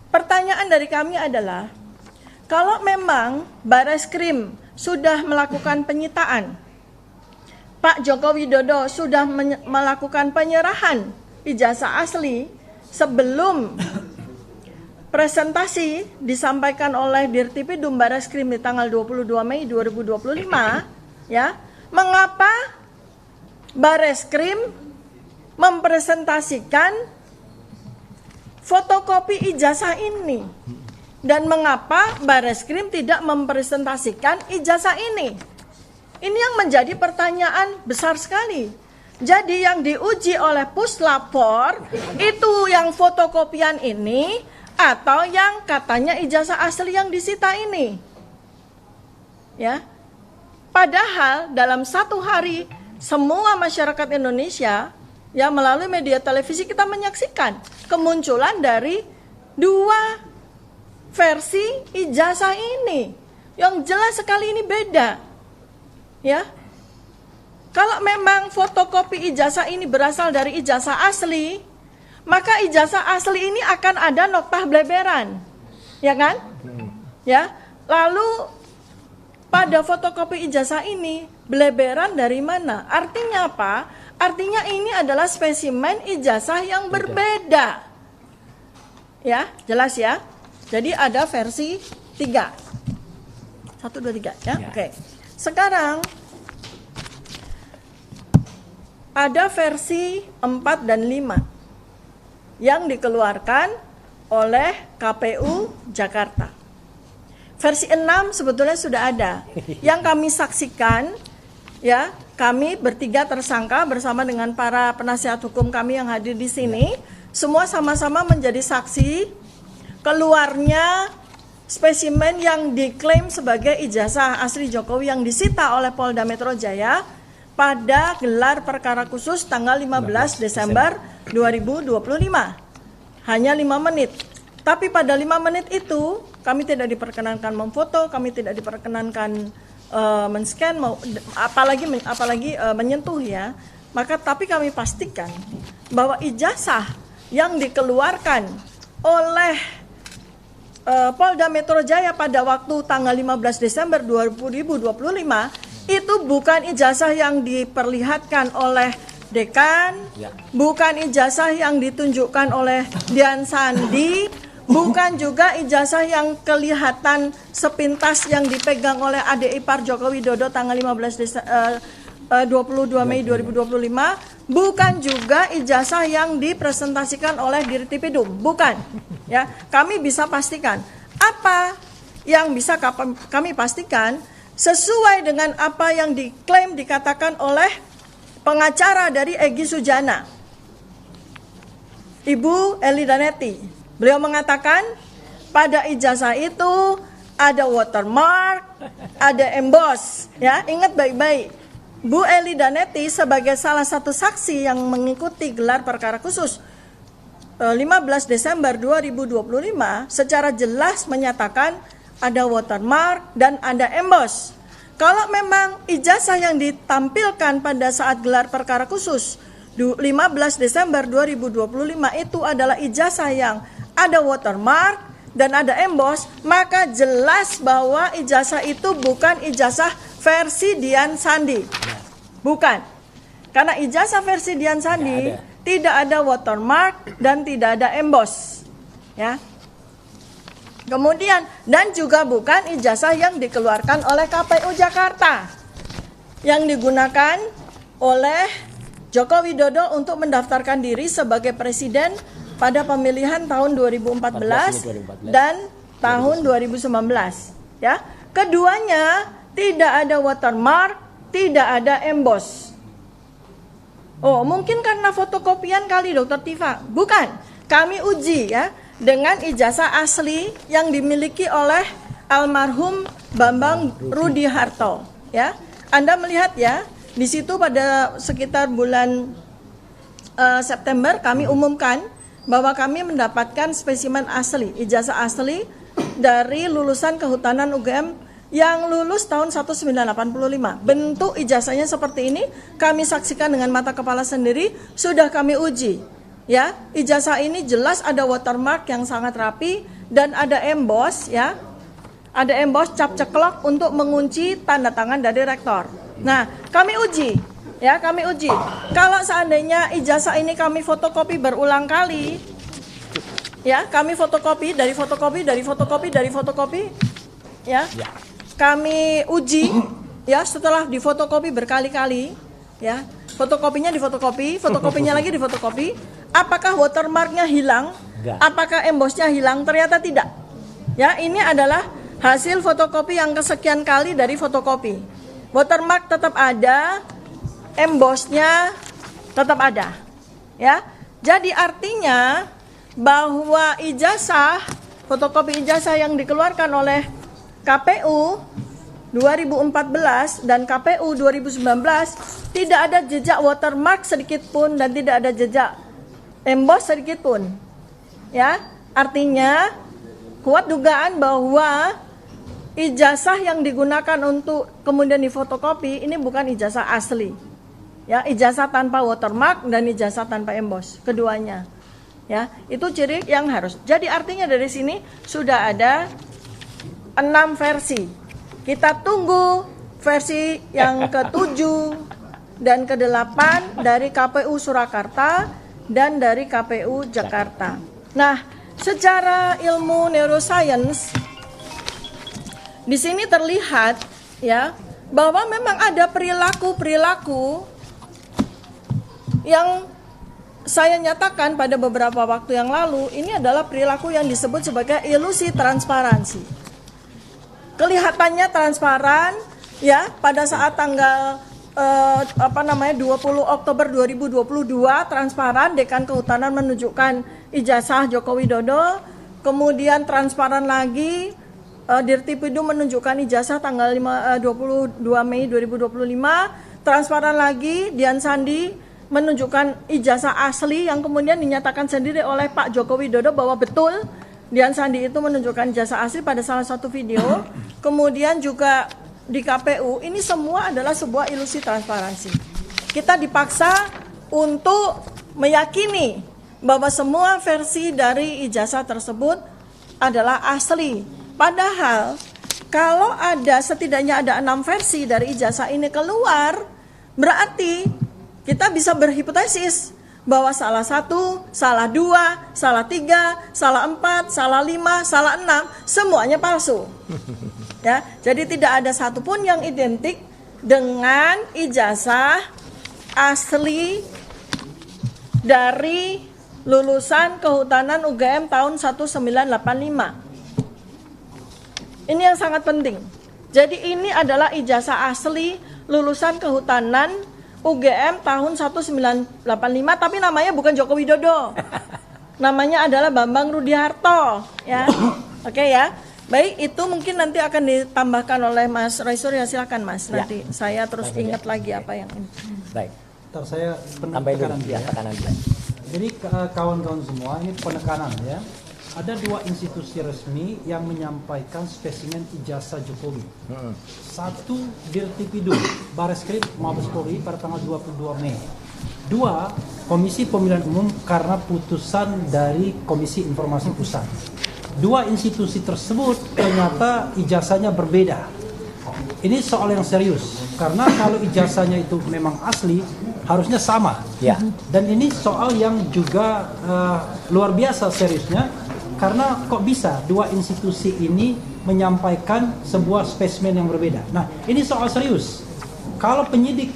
pertanyaan dari kami adalah, kalau memang Bareskrim sudah melakukan penyitaan, Pak Joko Widodo sudah melakukan penyerahan ijazah asli sebelum presentasi disampaikan oleh Dirtipidum Bareskrim di tanggal 22 Mei 2025, ya, mengapa Bareskrim mempresentasikan fotokopi ijazah ini? Dan mengapa Bareskrim tidak mempresentasikan ijazah ini? Ini yang menjadi pertanyaan besar sekali. Jadi yang diuji oleh Puslapfor itu yang fotokopian ini atau yang katanya ijazah asli yang disita ini. Ya. Padahal dalam 1 hari semua masyarakat Indonesia, ya, melalui media televisi kita menyaksikan kemunculan dari 2 versi ijazah ini. Yang jelas sekali ini beda. Ya, kalau memang fotokopi ijazah ini berasal dari ijazah asli, maka ijazah asli ini akan ada noktah bleberan, ya kan? Ya, lalu pada fotokopi ijazah ini bleberan dari mana? Artinya apa? Artinya ini adalah spesimen ijazah yang berbeda. Ya, jelas ya. Jadi ada versi 3. 1, 2, 3 ya. Oke. Sekarang ada versi 4 dan 5 yang dikeluarkan oleh KPU Jakarta. Versi 6 sebetulnya sudah ada. Yang kami saksikan, ya, kami bertiga tersangka bersama dengan para penasihat hukum kami yang hadir di sini, semua sama-sama menjadi saksi keluarnya spesimen yang diklaim sebagai ijazah asli Jokowi yang disita oleh Polda Metro Jaya pada gelar perkara khusus tanggal 15 Desember 2025. Hanya 5 menit. Tapi pada 5 menit itu kami tidak diperkenankan memfoto, kami tidak diperkenankan men-scan, apalagi menyentuh, ya. Maka tapi kami pastikan bahwa ijazah yang dikeluarkan oleh Polda Metro Jaya pada waktu tanggal 15 Desember 2025 itu bukan ijazah yang diperlihatkan oleh dekan, bukan ijazah yang ditunjukkan oleh Dian Sandi, bukan juga ijazah yang kelihatan sepintas yang dipegang oleh adik ipar Joko Widodo tanggal 22 Mei 2025, bukan juga ijazah yang dipresentasikan oleh Dirtipidum, bukan. Ya, kami bisa pastikan. Apa yang bisa kami pastikan? sesuai dengan apa yang diklaim dikatakan oleh pengacara dari Egy Sujana, Ibu Eli Danetti. Beliau mengatakan pada ijazah itu ada watermark, ada emboss, ya, ingat baik-baik. Bu Eli Danetti sebagai salah satu saksi yang mengikuti gelar perkara khusus 15 Desember 2025 secara jelas menyatakan ada watermark dan ada emboss. Kalau memang ijazah yang ditampilkan pada saat gelar perkara khusus 15 Desember 2025 itu adalah ijazah yang ada watermark dan ada emboss, maka jelas bahwa ijazah itu bukan ijazah versi Dian Sandi. Bukan. Karena ijazah versi Dian Sandi tidak ada watermark dan tidak ada emboss. Ya. Kemudian dan juga bukan ijazah yang dikeluarkan oleh KPU Jakarta yang digunakan oleh Joko Widodo untuk mendaftarkan diri sebagai presiden pada pemilihan tahun 2014 dan tahun 2019, ya. Keduanya tidak ada watermark, tidak ada emboss. Oh, mungkin karena fotokopian kali, Dr. Tifa. Bukan. Kami uji, ya, dengan ijazah asli yang dimiliki oleh almarhum Bambang Rudi Harto, ya. Anda melihat, ya, di situ pada sekitar bulan September kami umumkan bahwa kami mendapatkan spesimen asli, ijazah asli dari lulusan kehutanan UGM yang lulus tahun 1985. Bentuk ijazahnya seperti ini, kami saksikan dengan mata kepala sendiri, sudah kami uji. Ya, ijazah ini jelas ada watermark yang sangat rapi dan ada emboss, ya. Ada emboss cap ceklok untuk mengunci tanda tangan dari rektor. Nah, kami uji. Ya, kami uji. Kalau seandainya ijazah ini kami fotokopi berulang kali, ya, kami fotokopi, ya, kami uji, ya, setelah difotokopi berkali-kali, ya, fotokopinya difotokopi, fotokopinya lagi difotokopi, apakah watermarknya hilang? Apakah embossnya hilang? Ternyata tidak. Ya, ini adalah hasil fotokopi yang kesekian kali dari fotokopi. Watermark tetap ada, embossnya tetap ada, ya. Jadi artinya bahwa ijazah, fotokopi ijazah yang dikeluarkan oleh KPU 2014 dan KPU 2019 tidak ada jejak watermark sedikit pun dan tidak ada jejak emboss sedikit pun, ya. Artinya kuat dugaan bahwa ijazah yang digunakan untuk kemudian difotokopi ini bukan ijazah asli. Ya, ijazah tanpa watermark dan ijazah tanpa emboss, keduanya. Ya, itu ciri yang harus. Jadi artinya dari sini sudah ada 6 versi. Kita tunggu versi yang ke-7 dan ke-8 dari KPU Surakarta dan dari KPU Jakarta. Nah, secara ilmu neuroscience di sini terlihat, ya, bahwa memang ada perilaku-perilaku yang saya nyatakan pada beberapa waktu yang lalu. Ini adalah perilaku yang disebut sebagai ilusi transparansi. Kelihatannya transparan, ya, pada saat tanggal 20 Oktober 2022 transparan, Dekan Kehutanan menunjukkan ijazah Joko Widodo, kemudian transparan lagi Dirtipidum menunjukkan ijazah tanggal 22 Mei 2025, transparan lagi Dian Sandi menunjukkan ijazah asli yang kemudian dinyatakan sendiri oleh Pak Joko Widodo bahwa betul Dian Sandi itu menunjukkan ijazah asli pada salah satu video. Kemudian juga di KPU, ini semua adalah sebuah ilusi transparansi. Kita dipaksa untuk meyakini bahwa semua versi dari ijazah tersebut adalah asli. Padahal kalau ada setidaknya ada 6 versi dari ijazah ini keluar, berarti kita bisa berhipotesis bahwa salah 1, salah 2, salah 3, salah 4, salah 5, salah 6, semuanya palsu. Ya, jadi tidak ada satupun yang identik dengan ijazah asli dari lulusan Kehutanan UGM tahun 1985. Ini yang sangat penting. Jadi ini adalah ijazah asli lulusan kehutanan UGM tahun 1985, tapi namanya bukan Joko Widodo. Namanya adalah Bambang Rudiharto, ya. Oke ya. Baik, itu mungkin nanti akan ditambahkan oleh Mas Roysur, ya silakan Mas. Nanti saya terus ingat lagi apa yang ini. Baik. Ntar saya Tambahin dulu penekanan ya, ya. tekanan dulu. Jadi kawan-kawan semua, ini penekanan ya. Ada 2 institusi resmi yang menyampaikan spesimen ijazah Jokowi. Satu, Dirtipidum Bareskrim Mabes Polri pada tanggal 22 Mei. 2, Komisi Pemilihan Umum karena putusan dari Komisi Informasi Pusat. 2 institusi tersebut ternyata ijazahnya berbeda. Ini soal yang serius, karena kalau ijazahnya itu memang asli, harusnya sama. Ya. Dan ini soal yang juga luar biasa seriusnya, karena kok bisa 2 institusi ini menyampaikan sebuah spesimen yang berbeda. Nah, ini soal serius. Kalau penyidik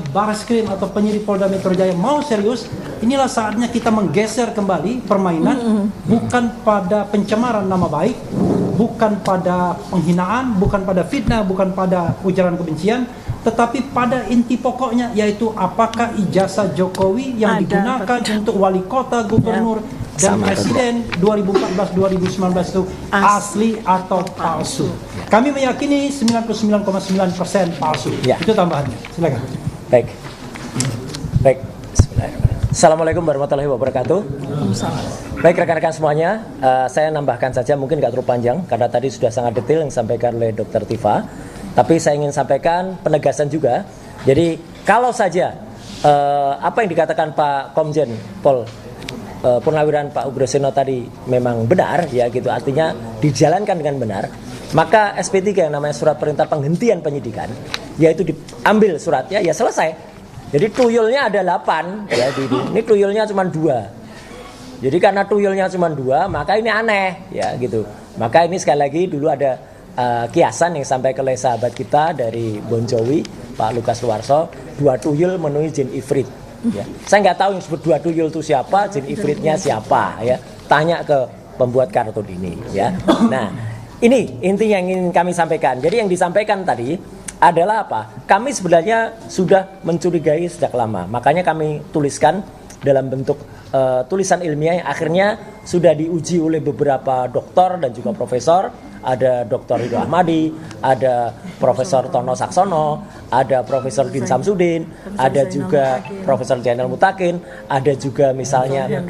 Bareskrim atau penyidik Polda Metro Jaya mau serius, inilah saatnya kita menggeser kembali permainan, bukan pada pencemaran nama baik, bukan pada penghinaan, bukan pada fitnah, bukan pada ujaran kebencian, tetapi pada inti pokoknya, yaitu apakah ijazah Jokowi yang digunakan untuk wali kota, gubernur, dan presiden 2014-2019 itu asli atau palsu. Kami meyakini 99,9% palsu. Ya. Itu tambahannya. Silakan. Baik. Baik. Bismillahirrahmanirrahim. Assalamualaikum warahmatullahi wabarakatuh. Baik rekan-rekan semuanya, saya nambahkan saja, mungkin nggak terlalu panjang karena tadi sudah sangat detail yang disampaikan oleh Dr. Tifa. Tapi saya ingin sampaikan penegasan juga. Jadi kalau saja apa yang dikatakan Pak Komjen Pol Purnawiran Pak Ugroseno tadi memang benar, ya gitu, artinya dijalankan dengan benar, maka SP3 yang namanya surat perintah penghentian penyidikan, yaitu diambil suratnya, ya selesai. Jadi tuyulnya ada 8, ya, ini tuyulnya cuma 2. Jadi karena tuyulnya cuma 2, maka ini aneh, ya gitu. Maka ini sekali lagi dulu ada kiasan yang sampai oleh sahabat kita dari Bon Jovi, Pak Lukas Luarso, 2 tuyul menuhi jin ifrit. Ya. Saya nggak tahu yang disebut 2 tuyul itu siapa, jin ifritnya siapa, ya. Tanya ke pembuat kartun ini, ya. Nah, ini inti yang ingin kami sampaikan. Jadi yang disampaikan tadi adalah apa? Kami sebenarnya sudah mencurigai sejak lama. Makanya kami tuliskan dalam bentuk tulisan ilmiah yang akhirnya sudah diuji oleh beberapa doktor dan juga profesor. Ada Dr. Ridho Ahmadi, ada Profesor Tono Saksono, ada Profesor Din Samsudin, ada juga Profesor Zainal Mutakin, ada juga misalnya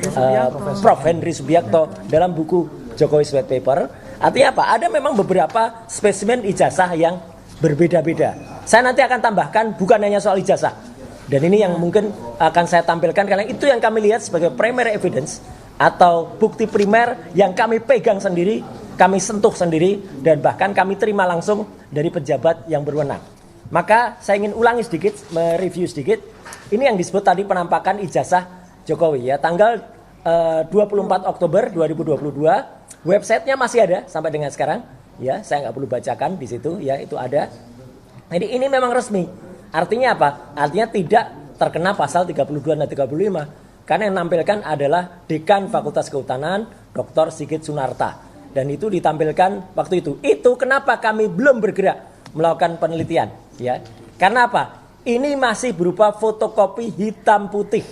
Prof. Henry Subiakto dalam buku Jokowi's White Paper. Artinya apa? Ada memang beberapa spesimen ijazah yang berbeda-beda. Saya nanti akan tambahkan bukan hanya soal ijazah. Dan ini yang mungkin akan saya tampilkan karena itu yang kami lihat sebagai primary evidence atau bukti primer yang kami pegang sendiri, kami sentuh sendiri, dan bahkan kami terima langsung dari pejabat yang berwenang. Maka saya ingin ulangi sedikit, mereview sedikit. Ini yang disebut tadi penampakan ijazah Jokowi, ya, tanggal 24 Oktober 2022. Websitenya masih ada sampai dengan sekarang, ya, saya nggak perlu bacakan di situ, ya, itu ada. Jadi ini memang resmi. Artinya apa? Artinya tidak terkena pasal 32 dan 35. Karena yang menampilkan adalah Dekan Fakultas Kehutanan, Dr. Sigit Sunarta. Dan itu ditampilkan waktu itu. Itu kenapa kami belum bergerak melakukan penelitian, ya. Karena apa? Ini masih berupa fotokopi hitam putih.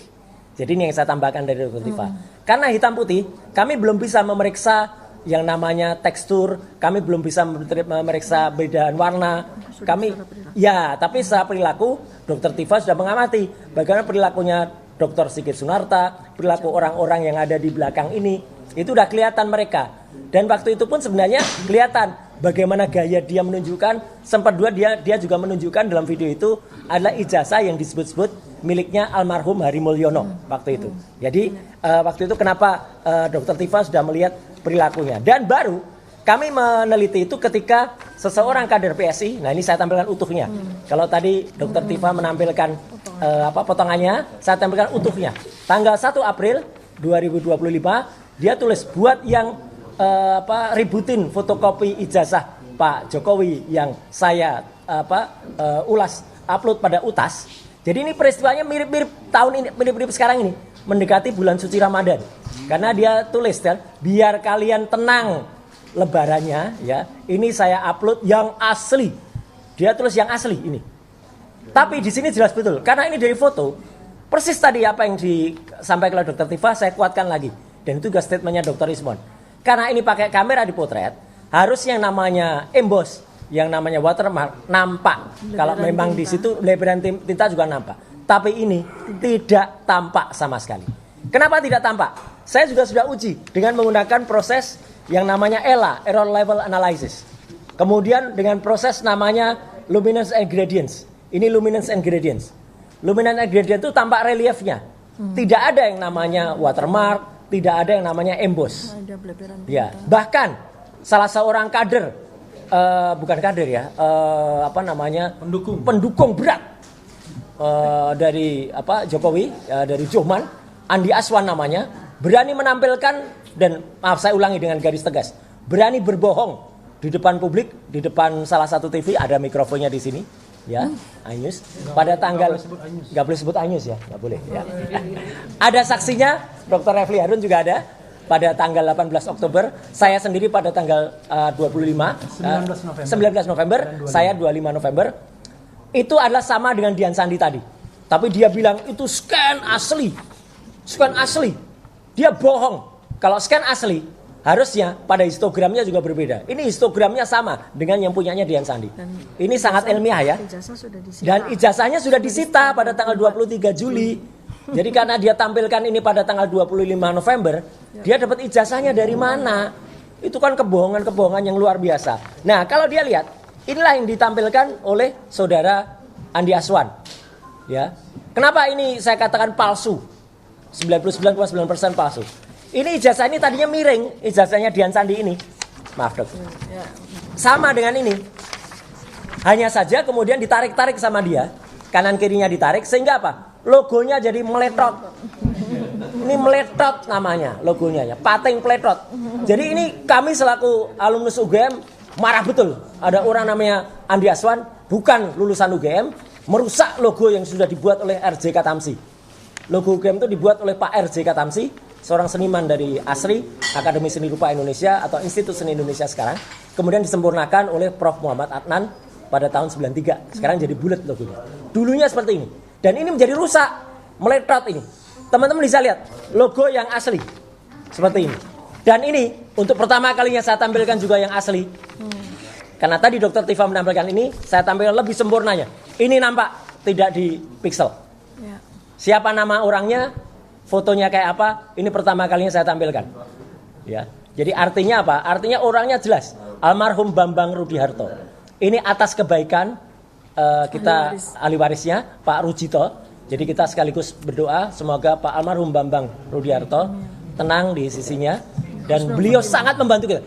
Jadi ini yang saya tambahkan dari Dr. Tifa. Karena hitam putih, kami belum bisa memeriksa yang namanya tekstur, kami belum bisa memeriksa bedaan warna. Kami, ya, tapi secara perilaku, Dr. Tifa sudah mengamati bagaimana perilakunya Dr. Sigit Sunarta, perilaku orang-orang yang ada di belakang ini, itu udah kelihatan mereka. Dan waktu itu pun sebenarnya kelihatan bagaimana gaya dia menunjukkan. Sempat dia juga menunjukkan dalam video itu adalah ijazah yang disebut-sebut miliknya almarhum Hari Mulyono waktu itu. Jadi waktu itu kenapa Dr. Tifa sudah melihat perilakunya. Dan baru kami meneliti itu ketika seseorang kader PSI. Nah, ini saya tampilkan utuhnya. Kalau tadi Dr. Tifa menampilkan potongannya, saya tampilkan utuhnya. Tanggal 1 April 2025 dia tulis buat yang ributin fotokopi ijazah Pak Jokowi yang saya ulas upload pada UTAS. Jadi ini peristiwanya mirip-mirip tahun ini, mirip-mirip sekarang ini, mendekati bulan suci Ramadan. Karena dia tulis kan, biar kalian tenang, lebarannya ya. Ini saya upload yang asli. Dia tulis yang asli ini. Tapi di sini jelas betul karena ini dari foto. Persis tadi apa yang disampaikan oleh Dr. Tifa saya kuatkan lagi. Dan itu juga statementnya Dr. Ismon. Karena ini pakai kamera dipotret, harusnya yang namanya emboss, yang namanya watermark nampak. Kalau memang di situ lebaran tinta juga nampak. Tapi ini tidak tampak sama sekali. Kenapa tidak tampak? Saya juga sudah uji dengan menggunakan proses yang namanya ELA, Error Level Analysis. Kemudian dengan proses namanya Luminance and Gradients. Ini Luminance and Gradients. Luminance and Gradient itu tampak reliefnya. Tidak ada yang namanya watermark, tidak ada yang namanya emboss. Ya, bahkan salah seorang kader, bukan kader ya, pendukung berat dari Jokowi, dari Joman, Andi Aswan namanya, berani menampilkan dan maaf saya ulangi dengan garis tegas, berani berbohong di depan publik, di depan salah satu TV, ada mikrofonnya di sini. Ya, Ainus. Pada tanggal nggak boleh sebut Ainus ya, nggak boleh. Ya. Ada saksinya, Dr. Refli Harun juga ada. Pada tanggal 18 Oktober, saya sendiri pada tanggal 19 November, saya 25 November. Itu adalah sama dengan Dian Sandi tadi. Tapi dia bilang itu scan asli. Scan asli. Dia bohong. Kalau scan asli, harusnya pada histogramnya juga berbeda. Ini histogramnya sama dengan yang punyanya Dian Sandi. Ini sangat ilmiah ya. Dan ijazahnya sudah disita pada tanggal 23 Juli. Jadi karena dia tampilkan ini pada tanggal 25 November, dia dapat ijazahnya dari mana? Itu kan kebohongan-kebohongan yang luar biasa. Nah, kalau dia lihat, inilah yang ditampilkan oleh saudara Andi Aswan. Ya. Kenapa ini saya katakan palsu? 99,9% palsu. Ini ijazah ini tadinya miring, ijazahnya Dian Sandi ini. Maaf dok. Sama dengan ini. Hanya saja kemudian ditarik-tarik sama dia. Kanan kirinya ditarik sehingga apa? Logonya jadi meletot. Ini meletot namanya logonya ya. Pating peletot. Jadi ini kami selaku alumnus UGM marah betul. Ada orang namanya Andi Aswan, bukan lulusan UGM, merusak logo yang sudah dibuat oleh RJ Katamsi. Logo UGM itu dibuat oleh Pak RJ Katamsi, seorang seniman dari ASRI, Akademi Seni Rupa Indonesia atau Institut Seni Indonesia sekarang. Kemudian disempurnakan oleh Prof. Muhammad Adnan pada tahun 93. Sekarang jadi bulat logonya. Dulunya seperti ini. Dan ini menjadi rusak, meletot ini. Teman-teman bisa lihat logo yang asli. Seperti ini. Dan ini untuk pertama kalinya saya tampilkan juga yang asli. Karena tadi Dr. Tifa menampilkan ini, saya tampilkan lebih sempurnanya. Ini nampak tidak di pixel. Siapa nama orangnya, fotonya kayak apa, ini pertama kalinya saya tampilkan. Ya. Jadi artinya apa? Artinya orangnya jelas. Almarhum Bambang Rudiharto. Ini atas kebaikan kita ahli warisnya Pak Rujito. Jadi kita sekaligus berdoa semoga Pak almarhum Bambang Rudiharto tenang di sisinya dan beliau sangat membantu kita.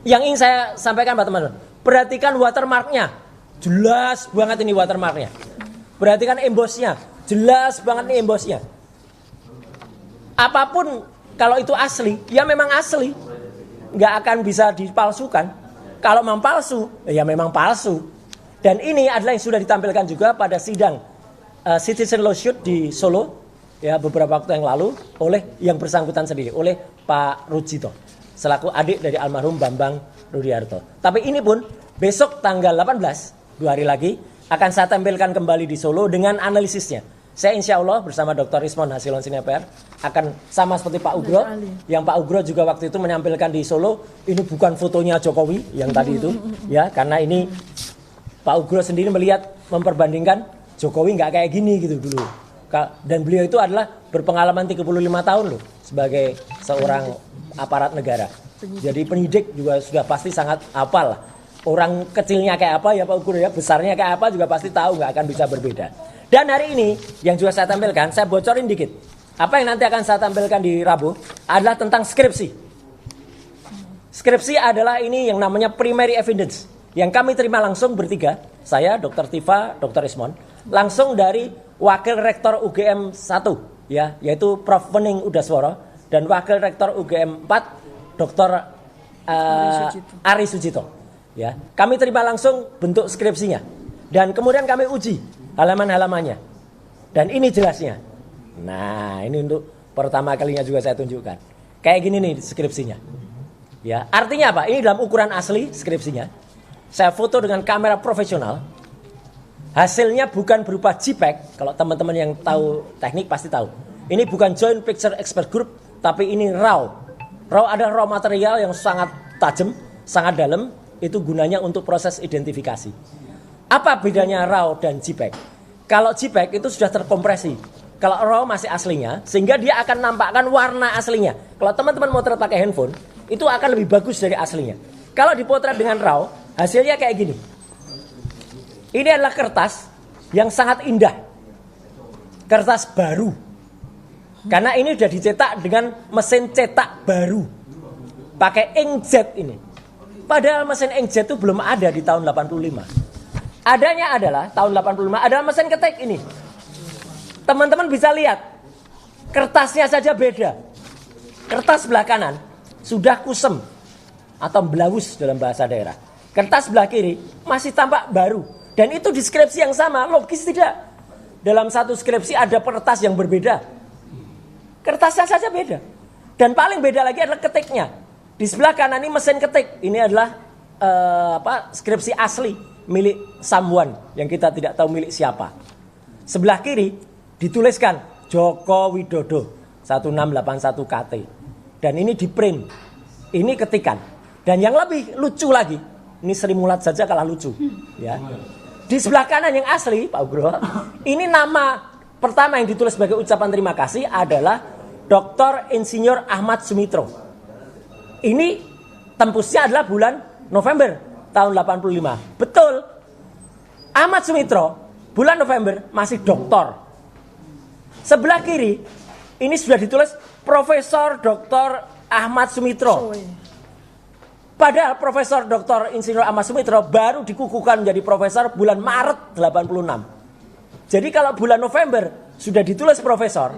Yang ingin saya sampaikan Pak teman-teman, perhatikan watermarknya, jelas banget ini watermarknya. Perhatikan embossnya, jelas banget nih embossnya. Apapun kalau itu asli, ya memang asli, nggak akan bisa dipalsukan. Kalau memang palsu, ya memang palsu. Dan ini adalah yang sudah ditampilkan juga pada sidang Citizen Lawsuit di Solo ya beberapa waktu yang lalu oleh yang bersangkutan sendiri, oleh Pak Rujito selaku adik dari almarhum Bambang Rudiharto. Tapi ini pun besok tanggal 18, 2 hari lagi akan saya tampilkan kembali di Solo dengan analisisnya. Saya insya Allah bersama Dr. Ismon Hasilon Sineper akan sama seperti Pak Ugro. Yang Pak Ugro juga waktu itu menyampilkan di Solo, ini bukan fotonya Jokowi yang tadi itu. Ya, karena ini Pak Ugro sendiri melihat, memperbandingkan Jokowi nggak kayak gini gitu dulu. Dan beliau itu adalah berpengalaman 35 tahun loh sebagai seorang aparat negara. Jadi penyidik juga sudah pasti sangat hafal lah. Orang kecilnya kayak apa ya Pak Ugro ya, besarnya kayak apa juga pasti tahu, nggak akan bisa berbeda. Dan hari ini yang juga saya tampilkan, saya bocorin dikit. Apa yang nanti akan saya tampilkan di Rabu adalah tentang skripsi. Skripsi adalah ini yang namanya primary evidence. Yang kami terima langsung bertiga, saya, Dr. Tifa, Dr. Ismon, langsung dari Wakil Rektor UGM 1, ya, yaitu Prof. Wening Udasworo, dan Wakil Rektor UGM 4, Dr. Ari Sujito. Ya, kami terima langsung bentuk skripsinya. Dan kemudian kami uji halaman-halamannya. Dan ini jelasnya. Nah, ini untuk pertama kalinya juga saya tunjukkan. Kayak gini nih skripsinya. Ya, artinya apa? Ini dalam ukuran asli skripsinya. Saya foto dengan kamera profesional. Hasilnya bukan berupa JPEG. Kalau teman-teman yang tahu teknik pasti tahu. Ini bukan Joint Picture Expert Group, tapi ini RAW. RAW ada raw material yang sangat tajam, sangat dalam. Itu gunanya untuk proses identifikasi. Apa bedanya RAW dan JPEG? Kalau JPEG itu sudah terkompresi. Kalau RAW masih aslinya, sehingga dia akan nampakkan warna aslinya. Kalau teman-teman motret pakai handphone, itu akan lebih bagus dari aslinya. Kalau dipotret dengan RAW, hasilnya kayak gini. Ini adalah kertas yang sangat indah. Kertas baru. Karena ini sudah dicetak dengan mesin cetak baru. Pakai inkjet ini. Padahal mesin inkjet itu belum ada di tahun 85. Adanya adalah tahun 85 adalah mesin ketik ini. Teman-teman bisa lihat. Kertasnya saja beda. Kertas sebelah kanan sudah kusem atau belawus dalam bahasa daerah. Kertas sebelah kiri masih tampak baru. Dan itu di skripsi yang sama, logis tidak? Dalam satu skripsi ada kertas yang berbeda. Kertasnya saja beda. Dan paling beda lagi adalah ketiknya. Di sebelah kanan ini mesin ketik. Ini adalah skripsi asli milik someone yang kita tidak tahu milik siapa. Sebelah kiri dituliskan Joko Widodo 1681 KT. Dan ini di print. Ini ketikan. Dan yang lebih lucu lagi, ini Sri Mulat saja kalah lucu, ya. Di sebelah kanan yang asli, Pak Ugro, ini nama pertama yang ditulis sebagai ucapan terima kasih adalah Dr. Insinyur Ahmad Sumitro. Ini tembusnya adalah bulan November tahun 85. Betul. Ahmad Sumitro bulan November masih doktor. Sebelah kiri ini sudah ditulis Profesor Dr. Ahmad Sumitro. Padahal Profesor Dr. Insinyur Ahmad Sumitro baru dikukuhkan menjadi profesor bulan Maret 86. Jadi kalau bulan November sudah ditulis profesor,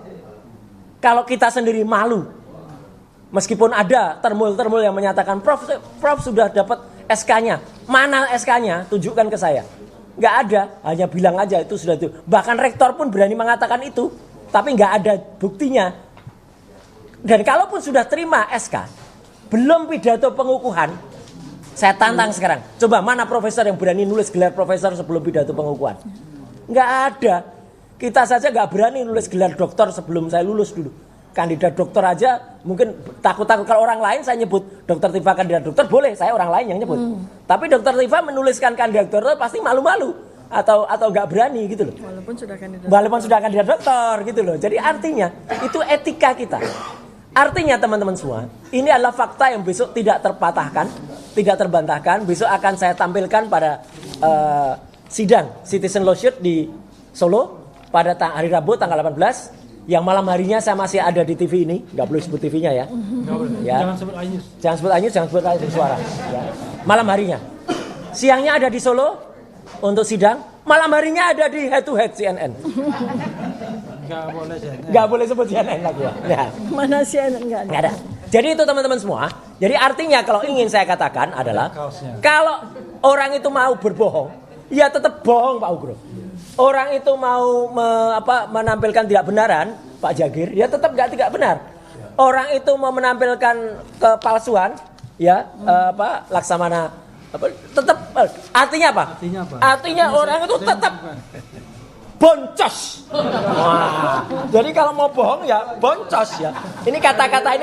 kalau kita sendiri malu. Meskipun ada termul yang menyatakan Prof sudah dapat SK-nya. Mana SK-nya? Tunjukkan ke saya. Nggak ada, hanya bilang aja itu sudah itu. Bahkan rektor pun berani mengatakan itu, tapi nggak ada buktinya. Dan kalaupun sudah terima SK, belum pidato pengukuhan, saya tantang sekarang. Coba mana profesor yang berani nulis gelar profesor sebelum pidato pengukuhan? Nggak ada. Kita saja nggak berani nulis gelar doktor sebelum saya lulus dulu. Kandidat dokter aja mungkin takut-takut. Kalau orang lain saya nyebut Dokter Tifa kandidat dokter boleh, saya orang lain yang nyebut. Tapi Dokter Tifa menuliskan kandidat dokter pasti malu-malu atau nggak berani gitu loh. Walaupun sudah kandidat dokter gitu loh. Jadi artinya itu etika kita. Artinya teman-teman semua, ini adalah fakta yang besok tidak terpatahkan, tidak terbantahkan. Besok akan saya tampilkan pada sidang Citizen Lawsuit di Solo pada hari Rabu tanggal 18. Yang malam harinya saya masih ada di TV ini, nggak boleh sebut TV-nya ya. Ya. Jangan sebut iNews, jangan sebut iNews suara. Ya. Malam harinya. Siangnya ada di Solo untuk sidang, malam harinya ada di Head to Head CNN. Nggak boleh sebut CNN lagi ya. Nah. Mana CNN nggak ada. Jadi itu teman-teman semua. Jadi artinya kalau ingin saya katakan adalah kalau orang itu mau berbohong, ya tetap bohong Pak Ugro. Orang itu mau menampilkan tidak benaran, Pak Jagir, ya tetap tidak benar. Orang itu mau menampilkan kepalsuan, ya Laksamana, tetap artinya apa? Artinya orang itu tetap boncos. Wah, jadi kalau mau bohong ya boncos ya. Ini kata-kata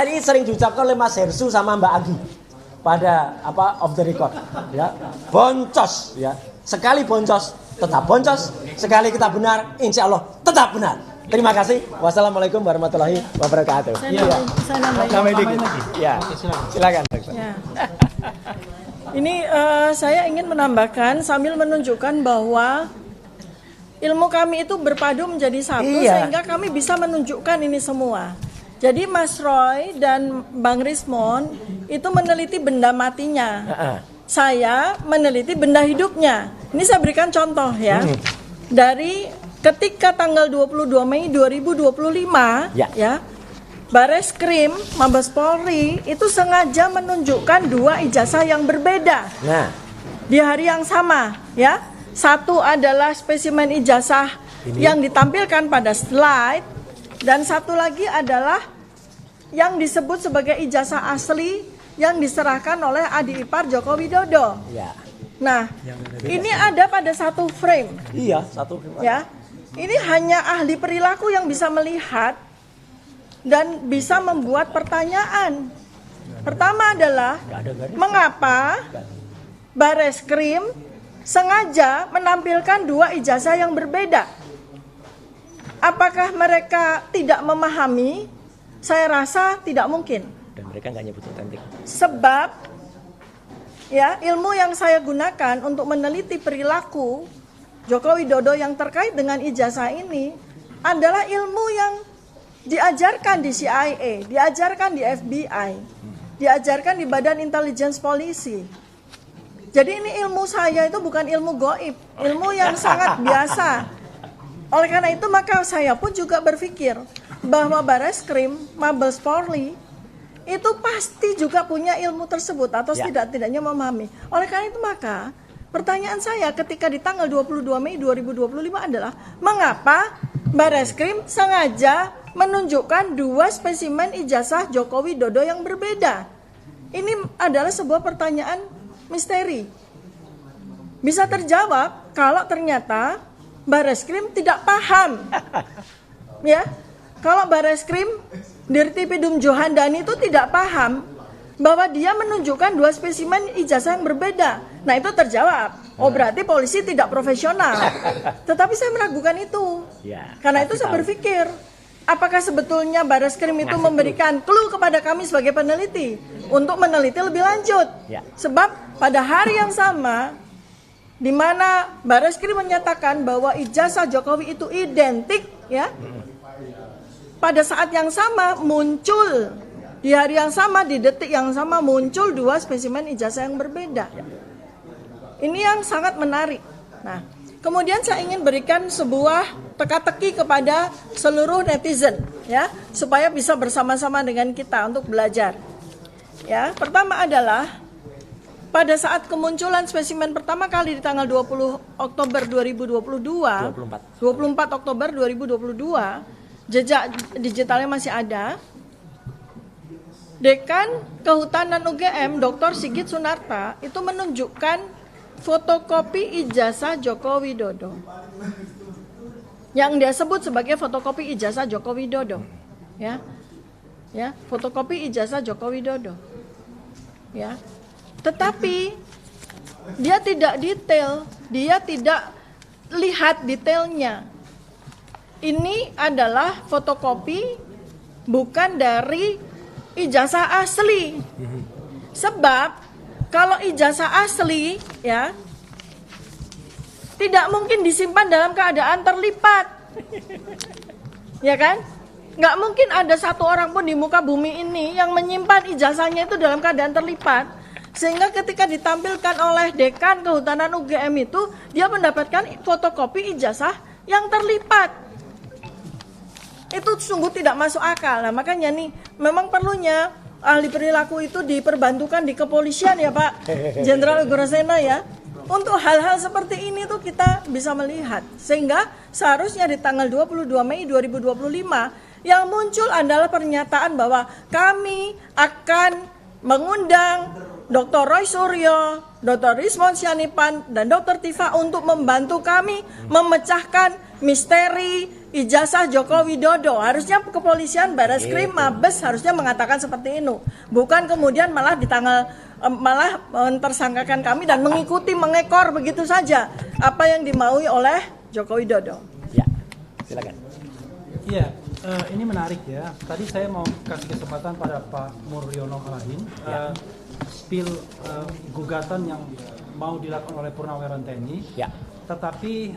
ini sering diucapkan oleh Mas Hersu sama Mbak Agi pada off the record, ya. Boncos, ya. Sekali boncos tetap boncos, sekali kita benar, insya Allah tetap benar. Terima kasih. Wassalamualaikum warahmatullahi wabarakatuh. Saya nambahin lagi. Ya, silakan. Ya. Ini saya ingin menambahkan sambil menunjukkan bahwa ilmu kami itu berpadu menjadi satu, sehingga kami bisa menunjukkan ini semua. Jadi Mas Roy dan Bang Rismon itu meneliti benda matinya. Saya meneliti benda hidupnya. Ini saya berikan contoh ya. Dari ketika tanggal 22 Mei 2025 ya, Bareskrim Mabes Polri itu sengaja menunjukkan dua ijazah yang berbeda. Nah, di hari yang sama ya. Satu adalah spesimen ijazah yang ditampilkan pada slide, dan satu lagi adalah yang disebut sebagai ijazah asli yang diserahkan oleh adik ipar Joko Widodo. Ya. Nah, ini ada pada satu frame. Iya, satu. Ya, ini hanya ahli perilaku yang bisa melihat dan bisa membuat pertanyaan. Pertama adalah, mengapa Bareskrim sengaja menampilkan dua ijazah yang berbeda? Apakah mereka tidak memahami? Saya rasa tidak mungkin. Dan mereka nggak nyebut otentik. Sebab ya, ilmu yang saya gunakan untuk meneliti perilaku Joko Widodo yang terkait dengan ijazah ini adalah ilmu yang diajarkan di CIA, diajarkan di FBI, diajarkan di Badan Intelligence Polisi. Jadi ini ilmu saya itu bukan ilmu goib, ilmu yang sangat biasa. Oleh karena itu maka saya pun juga berpikir bahwa Bareskrim, Mabes Polri itu pasti juga punya ilmu tersebut atau tidak-tidaknya memahami. Oleh karena itu maka pertanyaan saya ketika di tanggal 22 Mei 2025 adalah, mengapa Bareskrim sengaja menunjukkan dua spesimen ijazah Joko Widodo yang berbeda? Ini adalah sebuah pertanyaan misteri. Bisa terjawab kalau ternyata Bareskrim tidak paham. Ya, kalau Bareskrim Dirtipidum Johandani itu tidak paham bahwa dia menunjukkan dua spesimen ijazah yang berbeda. Nah, itu terjawab. Oh, berarti polisi tidak profesional. Tetapi saya meragukan itu. Karena itu saya berpikir, apakah sebetulnya Bareskrim itu memberikan clue kepada kami sebagai peneliti untuk meneliti lebih lanjut? Sebab pada hari yang sama di mana Bareskrim menyatakan bahwa ijazah Jokowi itu identik, ya. Pada saat yang sama muncul, di hari yang sama, di detik yang sama muncul dua spesimen ijazah yang berbeda. Ini yang sangat menarik. Nah, kemudian saya ingin berikan sebuah teka-teki kepada seluruh netizen, ya, supaya bisa bersama-sama dengan kita untuk belajar. Ya, pertama adalah pada saat kemunculan spesimen pertama kali di tanggal 20 Oktober 2022, 24 Oktober 2022, jejak digitalnya masih ada. Dekan Kehutanan UGM, Dr. Sigit Sunarta, itu menunjukkan fotokopi ijazah Joko Widodo. Yang dia sebut sebagai fotokopi ijazah Joko Widodo. Ya. Ya, fotokopi ijazah Joko Widodo. Ya. Tetapi dia tidak detail, dia tidak lihat detailnya. Ini adalah fotokopi bukan dari ijazah asli. Sebab kalau ijazah asli, ya, tidak mungkin disimpan dalam keadaan terlipat. Ya kan? Nggak mungkin ada satu orang pun di muka bumi ini yang menyimpan ijazahnya itu dalam keadaan terlipat. Sehingga ketika ditampilkan oleh Dekan Kehutanan UGM itu, dia mendapatkan fotokopi ijazah yang terlipat. Itu sungguh tidak masuk akal. Nah, makanya nih, memang perlunya ahli perilaku itu diperbantukan di kepolisian ya Pak Jenderal Grosena ya. Untuk hal-hal seperti ini tuh kita bisa melihat. Sehingga seharusnya di tanggal 22 Mei 2025 yang muncul adalah pernyataan bahwa kami akan mengundang Dr. Roy Suryo, Dr. Rismon Syanipan, dan Dr. Tifa untuk membantu kami memecahkan misteri ijazah Joko Widodo. Harusnya kepolisian, Bareskrim, Mabes harusnya mengatakan seperti itu. Bukan kemudian malah di tanggal malah mentersangkakan kami dan mengikuti, mengekor begitu saja apa yang dimaui oleh Joko Widodo. Ya, silakan. Iya, ini menarik ya. Tadi saya mau kasih kesempatan pada Pak Muryono Alain. Spill gugatan yang mau dilakukan oleh Purnawirawan TNI. Ya. Tetapi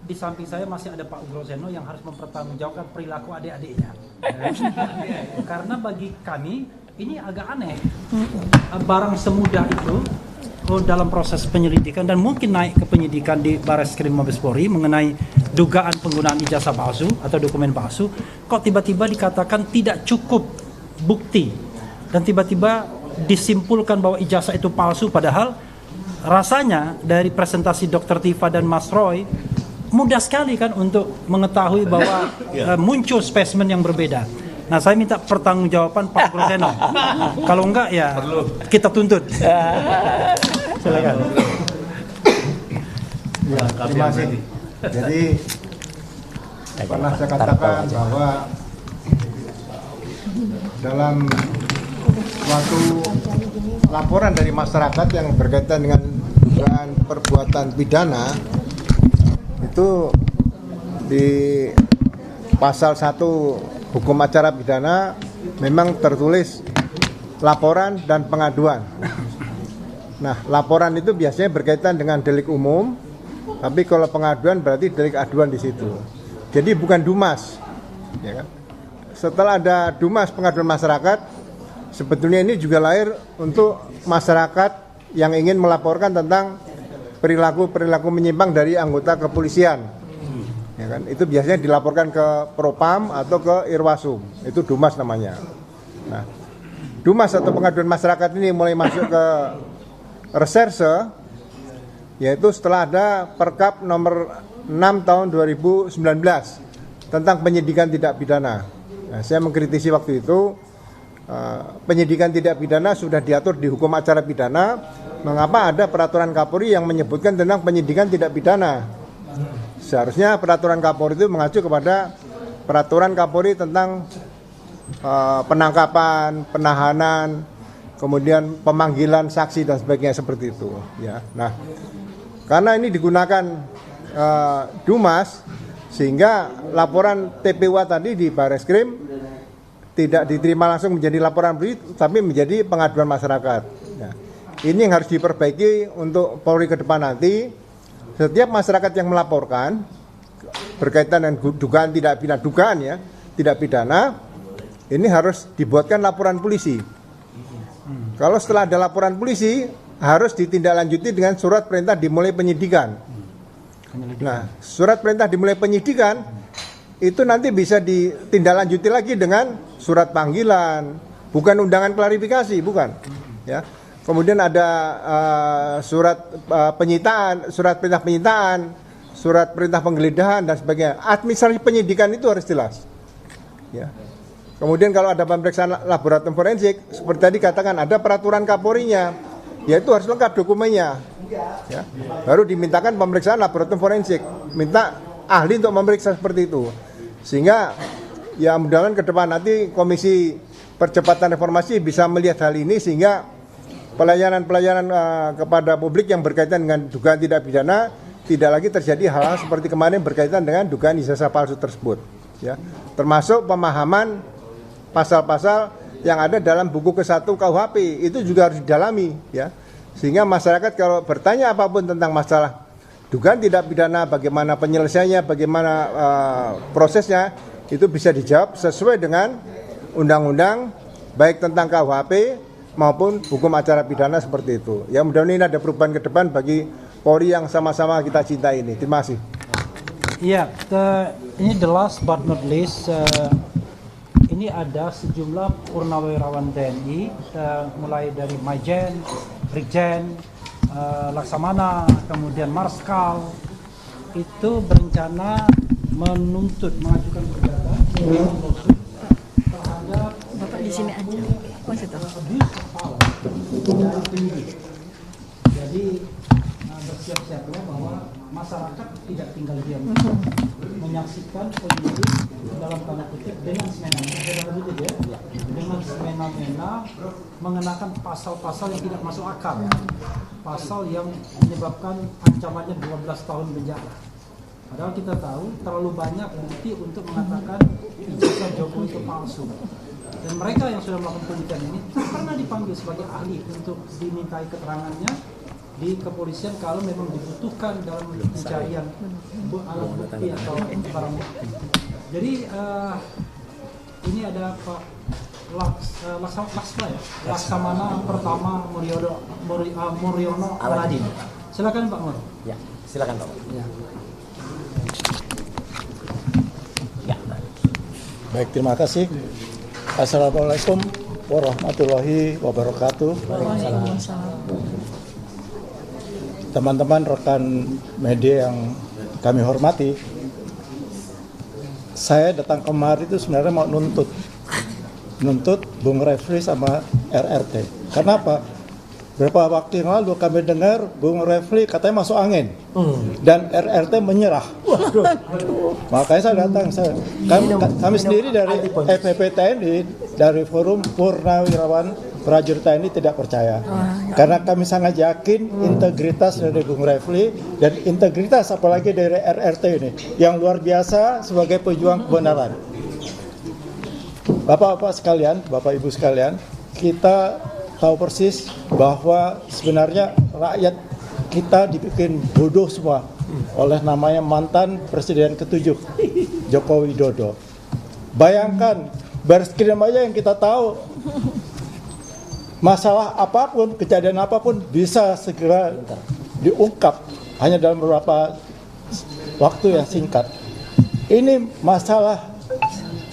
di samping saya masih ada Pak Groseno yang harus mempertanggungjawabkan perilaku adik-adiknya. Karena bagi kami ini agak aneh. Barang semudah itu dalam proses penyelidikan dan mungkin naik ke penyidikan di Bareskrim Mabes Polri mengenai dugaan penggunaan ijazah palsu atau dokumen palsu, kok tiba-tiba dikatakan tidak cukup bukti dan tiba-tiba disimpulkan bahwa ijazah itu palsu, padahal rasanya dari presentasi Dr. Tifa dan Mas Roy mudah sekali kan untuk mengetahui bahwa muncul spesimen yang berbeda. Nah, saya minta pertanggungjawaban Pak Groseno. Kalau enggak ya kita tuntut. Silakan. Ya, terima kasih. Jadi pernah saya katakan bahwa dalam suatu laporan dari masyarakat yang berkaitan dengan dugaan perbuatan pidana, itu di pasal 1 hukum acara pidana memang tertulis laporan dan pengaduan. Nah, laporan itu biasanya berkaitan dengan delik umum, tapi kalau pengaduan berarti delik aduan di situ. Jadi bukan Dumas, ya kan? Setelah ada Dumas pengaduan masyarakat, sebetulnya ini juga lahir untuk masyarakat yang ingin melaporkan tentang perilaku menyimpang dari anggota kepolisian. Ya kan? Itu biasanya dilaporkan ke Propam atau ke Irwasum. Itu Dumas namanya. Nah, Dumas atau pengaduan masyarakat ini mulai masuk ke reserse, yaitu setelah ada Perkap nomor 6 tahun 2019 tentang penyidikan tidak pidana. Nah, saya mengkritisi waktu itu penyidikan tidak pidana sudah diatur di hukum acara pidana, mengapa ada peraturan Kapolri yang menyebutkan tentang penyidikan tidak pidana? Seharusnya peraturan Kapolri itu mengacu kepada peraturan Kapolri tentang penangkapan, penahanan, kemudian pemanggilan saksi dan sebagainya seperti itu. Ya, nah, karena ini digunakan Dumas, sehingga laporan TPWA tadi di Bareskrim tidak diterima langsung menjadi laporan polisi, tapi menjadi pengaduan masyarakat. Nah, ini yang harus diperbaiki untuk Polri ke depan nanti. Setiap masyarakat yang melaporkan berkaitan dengan dugaan tidak pidana, ini harus dibuatkan laporan polisi. Kalau setelah ada laporan polisi, harus ditindaklanjuti dengan surat perintah dimulai penyidikan. Nah, surat perintah dimulai penyidikan itu nanti bisa ditindaklanjuti lagi dengan surat panggilan, bukan undangan klarifikasi, bukan. Ya. Kemudian ada surat penyitaan, surat perintah penyitaan, surat perintah penggeledahan dan sebagainya. Administrasi penyidikan itu harus jelas. Ya. Kemudian kalau ada pemeriksaan laboratorium forensik, seperti tadi katakan ada peraturan Kapolri-nya, yaitu harus lengkap dokumennya. Ya. Baru dimintakan pemeriksaan laboratorium forensik, minta ahli untuk memeriksa seperti itu. Sehingga ya mudah-mudahan ke depan nanti Komisi Percepatan Reformasi bisa melihat hal ini, sehingga pelayanan-pelayanan kepada publik yang berkaitan dengan dugaan tidak pidana tidak lagi terjadi hal-hal seperti kemarin berkaitan dengan dugaan ijazah palsu tersebut. Ya. Termasuk pemahaman pasal-pasal yang ada dalam buku ke-1 KUHP itu juga harus didalami, ya. Sehingga masyarakat kalau bertanya apapun tentang masalah dugaan tidak pidana, bagaimana penyelesaiannya, bagaimana prosesnya, itu bisa dijawab sesuai dengan undang-undang baik tentang KUHP maupun hukum acara pidana seperti itu. Ya, mudah-mudahan ini ada perubahan ke depan bagi Polri yang sama-sama kita cintai ini. Terima kasih. Iya, ini the last but not least, ini ada sejumlah purnawirawan TNI, mulai dari Majen, Brigjen, Laksamana, kemudian Marskal, itu berencana mengajukan gugatan terhadap Bapak di sini aja. Jadi bersiap-siaplah bahwa masyarakat tidak tinggal diam, menyaksikan penyidik dalam tanda kutip dengan semena-mena mengenakan pasal-pasal yang tidak masuk akal, pasal yang menyebabkan ancamannya 12 tahun penjara. Padahal kita tahu terlalu banyak bukti untuk mengatakan ijazah Jokowi itu palsu. Dan mereka yang sudah melakukan penelitian ini pernah dipanggil sebagai ahli untuk dimintai keterangannya di kepolisian kalau memang dibutuhkan dalam pencarian alat bukti atau barang bukti. Jadi ini ada Pak Laksamana pertama Muryono Aladin. Silakan Pak Mur. Ya, silakan Pak. Ya. Baik, terima kasih. Assalamualaikum warahmatullahi wabarakatuh. Teman-teman rekan media yang kami hormati, saya datang kemari itu sebenarnya mau nuntut menuntut Bung Refli sama RRT. Kenapa? Beberapa waktu yang lalu kami dengar Bung Refli katanya masuk angin dan RRT menyerah. Makanya saya datang. Kami sendiri dari FPP TNI, dari Forum Purnawirawan Prajurit TNI tidak percaya. Karena kami sangat yakin integritas dari Bung Refli dan integritas apalagi dari RRT ini yang luar biasa sebagai pejuang kebenaran. Bapak-bapak sekalian, Bapak Ibu sekalian, kita tahu persis bahwa sebenarnya rakyat kita dibikin bodoh semua oleh namanya mantan Presiden ke-7 Joko Widodo. Bayangkan, baris krim aja yang kita tahu, masalah apapun, kejadian apapun bisa segera diungkap hanya dalam beberapa waktu yang singkat. Ini masalah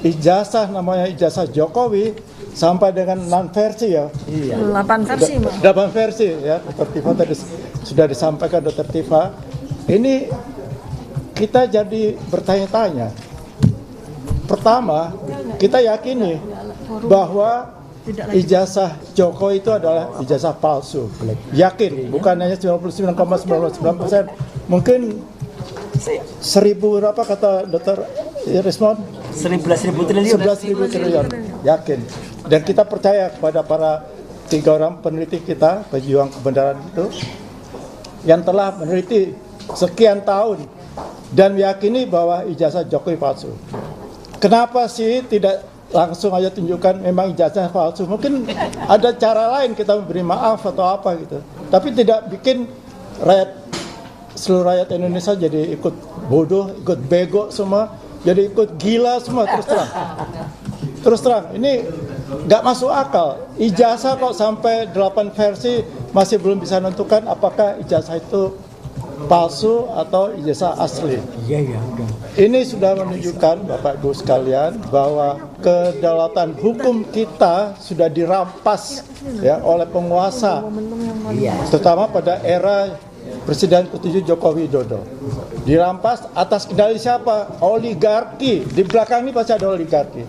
ijazah, namanya ijazah Jokowi, sampai dengan 6 versi ya. 8 versi, Mbak. 8 versi ya. Dr. Tifa tadi sudah disampaikan Dr. Tifa. Ini kita jadi bertanya-tanya. Pertama, kita yakini bahwa ijazah Jokowi itu adalah ijazah palsu. Yakin, bukan hanya 99,99%. Mungkin 1000 berapa kata Dr. Rismond? 11.000 triliun. 11.000 triliun. Yakin. Dan kita percaya kepada para 3 orang peneliti kita, pejuang kebenaran itu, yang telah meneliti sekian tahun dan meyakini bahwa ijazah Jokowi palsu. Kenapa sih tidak langsung aja tunjukkan memang ijazah palsu? Mungkin ada cara lain kita memberi maaf atau apa gitu. Tapi tidak bikin seluruh rakyat Indonesia jadi ikut bodoh, ikut bego semua, jadi ikut gila semua. Terus terang, ini nggak masuk akal. Ijazah kok sampai 8 versi masih belum bisa menentukan apakah ijazah itu palsu atau ijazah asli. Ini sudah menunjukkan Bapak Ibu sekalian bahwa kedaulatan hukum kita sudah dirampas ya oleh penguasa, terutama pada era Presiden ke-7 Joko Widodo. Dirampas atas kendali siapa? Oligarki. Di belakang ini pasti ada oligarki.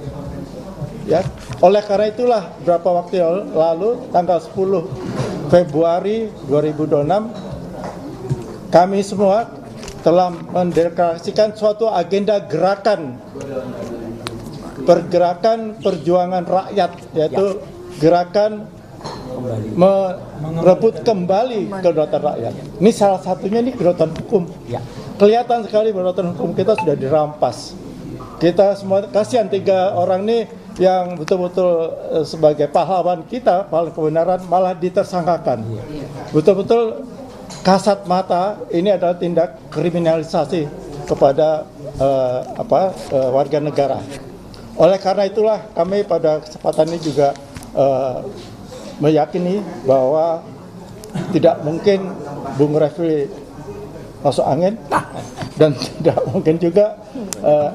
Ya, oleh karena itulah beberapa waktu lalu tanggal 10 Februari 2026 kami semua telah mendeklarasikan suatu agenda pergerakan perjuangan rakyat, yaitu gerakan merebut kembali kedaulatan rakyat. Ini salah satunya nih kedaulatan hukum. Kelihatan sekali kedaulatan hukum kita sudah dirampas. Kita semua kasihan 3 orang nih yang betul-betul sebagai pahlawan kita, pahlawan kebenaran malah ditersangkakan. Betul-betul kasat mata, ini adalah tindak kriminalisasi kepada warga negara. Oleh karena itulah kami pada kesempatan ini juga meyakini bahwa tidak mungkin Bung Refli masuk angin dan tidak mungkin juga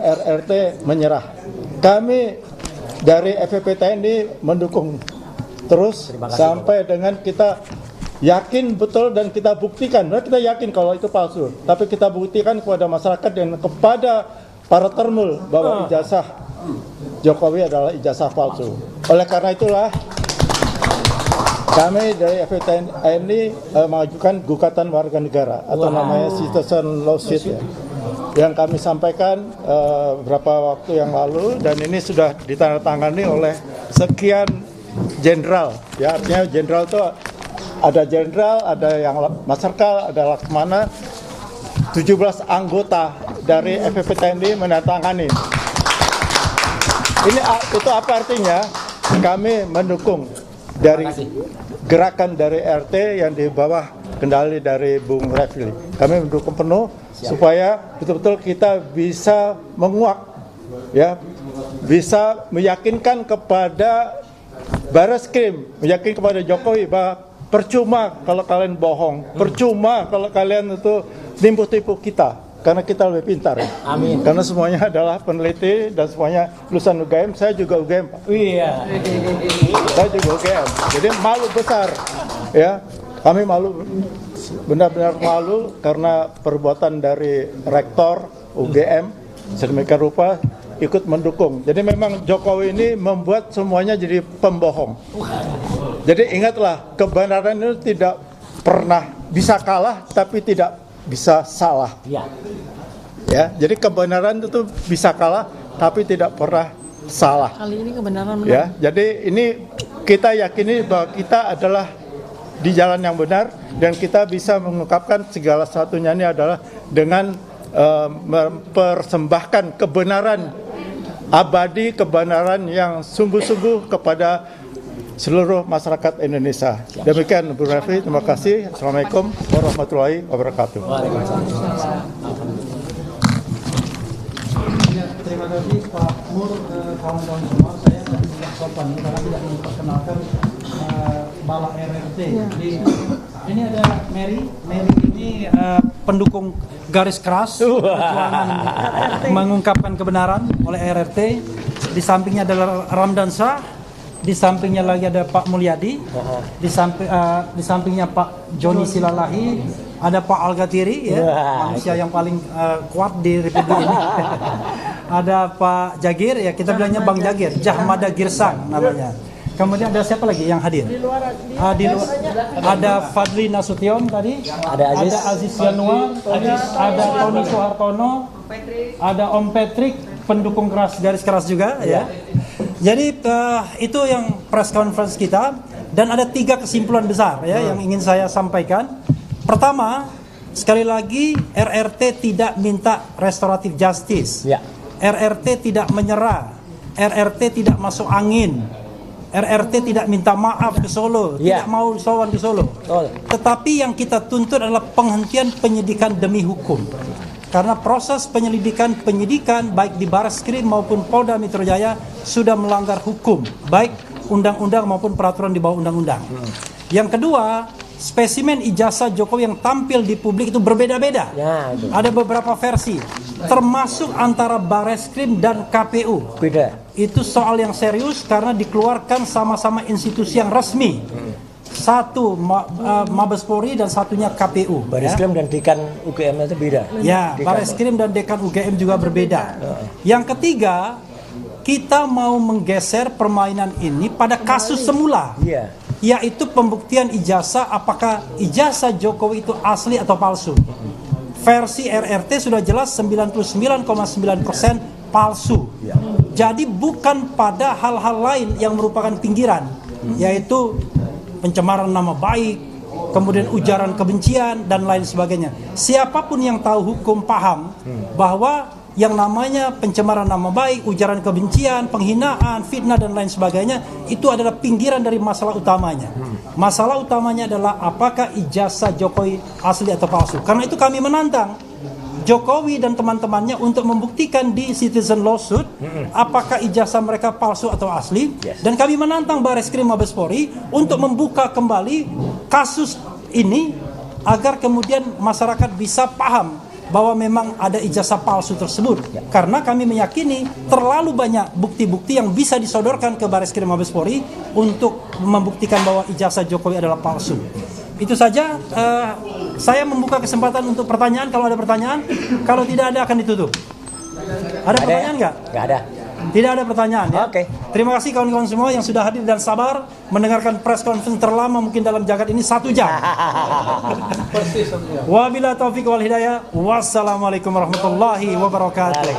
RRT menyerah. Kami dari FPP TNI mendukung terus sampai dengan kita yakin betul dan kita buktikan. Kita yakin kalau itu palsu, tapi kita buktikan kepada masyarakat dan kepada para termul bahwa ijazah Jokowi adalah ijazah palsu. Oleh karena itulah kami dari FPP TNI mengajukan gugatan warga negara atau namanya citizen lawsuit ya, yang kami sampaikan beberapa waktu yang lalu, dan ini sudah ditandatangani oleh sekian jenderal ya, artinya jenderal itu ada jenderal, ada yang Marsikal, ada Laksamana, 17 anggota dari FPP TNI menandatangani. Ini itu apa artinya? Kami mendukung dari gerakan dari RT yang di bawah kendali dari Bung Refli. Kami mendukung penuh supaya betul-betul kita bisa menguak, ya, bisa meyakinkan kepada Barreskrim, meyakinkan kepada Jokowi bahwa percuma kalau kalian bohong, percuma kalau kalian itu tipu-tipu kita, karena kita lebih pintar. Ya. Amin. Karena semuanya adalah peneliti dan semuanya lulusan UGM. Saya juga UGM, Pak. Iya. Saya juga UGM. Jadi malu besar, ya. Kami malu, benar-benar malu karena perbuatan dari rektor UGM sedemikian rupa ikut mendukung. Jadi memang Jokowi ini membuat semuanya jadi pembohong. Jadi ingatlah, kebenaran itu tidak pernah bisa kalah tapi tidak bisa salah. Ya. Ya, jadi kebenaran itu bisa kalah tapi tidak pernah salah. Kali ini kebenaran benar. Ya, jadi ini kita yakini bahwa kita adalah di jalan yang benar dan kita bisa mengungkapkan segala satunya ini adalah dengan mempersembahkan kebenaran abadi, kebenaran yang sungguh-sungguh kepada seluruh masyarakat Indonesia. Demikian Bu Refli, terima kasih. Assalamualaikum warahmatullahi wabarakatuh. Terima kasih Pak Mur, kawan-kawan semua. Saya tidak sopan karena tidak memperkenalkan Bala RRT. Jadi, ini ada Mary ini pendukung garis keras perjuangan mengungkapkan kebenaran oleh RRT. Di sampingnya adalah Ramdan Shah, di sampingnya lagi ada Pak Mulyadi, di sampingnya Pak Joni Silalahi, ada Pak Al-Ghatiri, ya, manusia yang paling kuat di Republik ini. Ada Pak Jagir, ya kita bilangnya Bang Jagir, Jahmada Girsang namanya. Kemudian ada siapa lagi yang hadir? Ada Fadli Nasution tadi, ada Aziz Yanuar, ada Tony Soehartono, ada Om Patrick, pendukung garis keras juga, ya. Jadi itu yang press conference kita, dan ada 3 kesimpulan besar ya yang ingin saya sampaikan. Pertama, sekali lagi RRT tidak minta restoratif justice. Ya. RRT tidak menyerah. RRT tidak masuk angin. RRT tidak minta maaf ke Solo, tidak mau sowan ke Solo. Tetapi yang kita tuntut adalah penghentian penyidikan demi hukum. Karena proses penyidikan baik di Barreskrim maupun Polda Metro Jaya sudah melanggar hukum, baik undang-undang maupun peraturan di bawah undang-undang. Yang kedua, spesimen ijazah Jokowi yang tampil di publik itu berbeda-beda. Ya, ada beberapa versi, termasuk antara Barreskrim dan KPU. Beda. Itu soal yang serius karena dikeluarkan sama-sama institusi yang resmi. Satu Mabes Polri dan satunya KPU. Barreskrim dan Dekan UGM itu beda. Ya, Barreskrim dan Dekan UGM juga berbeda. Yang ketiga, kita mau menggeser permainan ini pada kasus semula. Iya. Yaitu pembuktian ijazah, apakah ijazah Jokowi itu asli atau palsu. Versi RRT sudah jelas 99,9% palsu. Jadi bukan pada hal-hal lain yang merupakan pinggiran, yaitu pencemaran nama baik, kemudian ujaran kebencian dan lain sebagainya. Siapapun yang tahu hukum paham bahwa yang namanya pencemaran nama baik, ujaran kebencian, penghinaan, fitnah dan lain sebagainya itu adalah pinggiran dari masalah utamanya. Masalah utamanya adalah apakah ijazah Jokowi asli atau palsu. Karena itu kami menantang Jokowi dan teman-temannya untuk membuktikan di citizen lawsuit apakah ijazah mereka palsu atau asli. Dan kami menantang Barreskrim Mabes Polri untuk membuka kembali kasus ini agar kemudian masyarakat bisa paham bahwa memang ada ijazah palsu tersebut. Karena kami meyakini terlalu banyak bukti-bukti yang bisa disodorkan ke Barreskrim Mabes Polri untuk membuktikan bahwa ijazah Jokowi adalah palsu. Itu saja. Saya membuka kesempatan untuk pertanyaan kalau ada pertanyaan. Kalau tidak ada akan ditutup. Ada pertanyaan nggak? Nggak ada. Tidak ada pertanyaan ya. Oke. Terima kasih kawan-kawan semua yang sudah hadir dan sabar mendengarkan press conference terlama mungkin dalam jagat ini 1 jam. Wabillahi taufiq wal hidayah. Wassalamualaikum warahmatullahi wabarakatuh.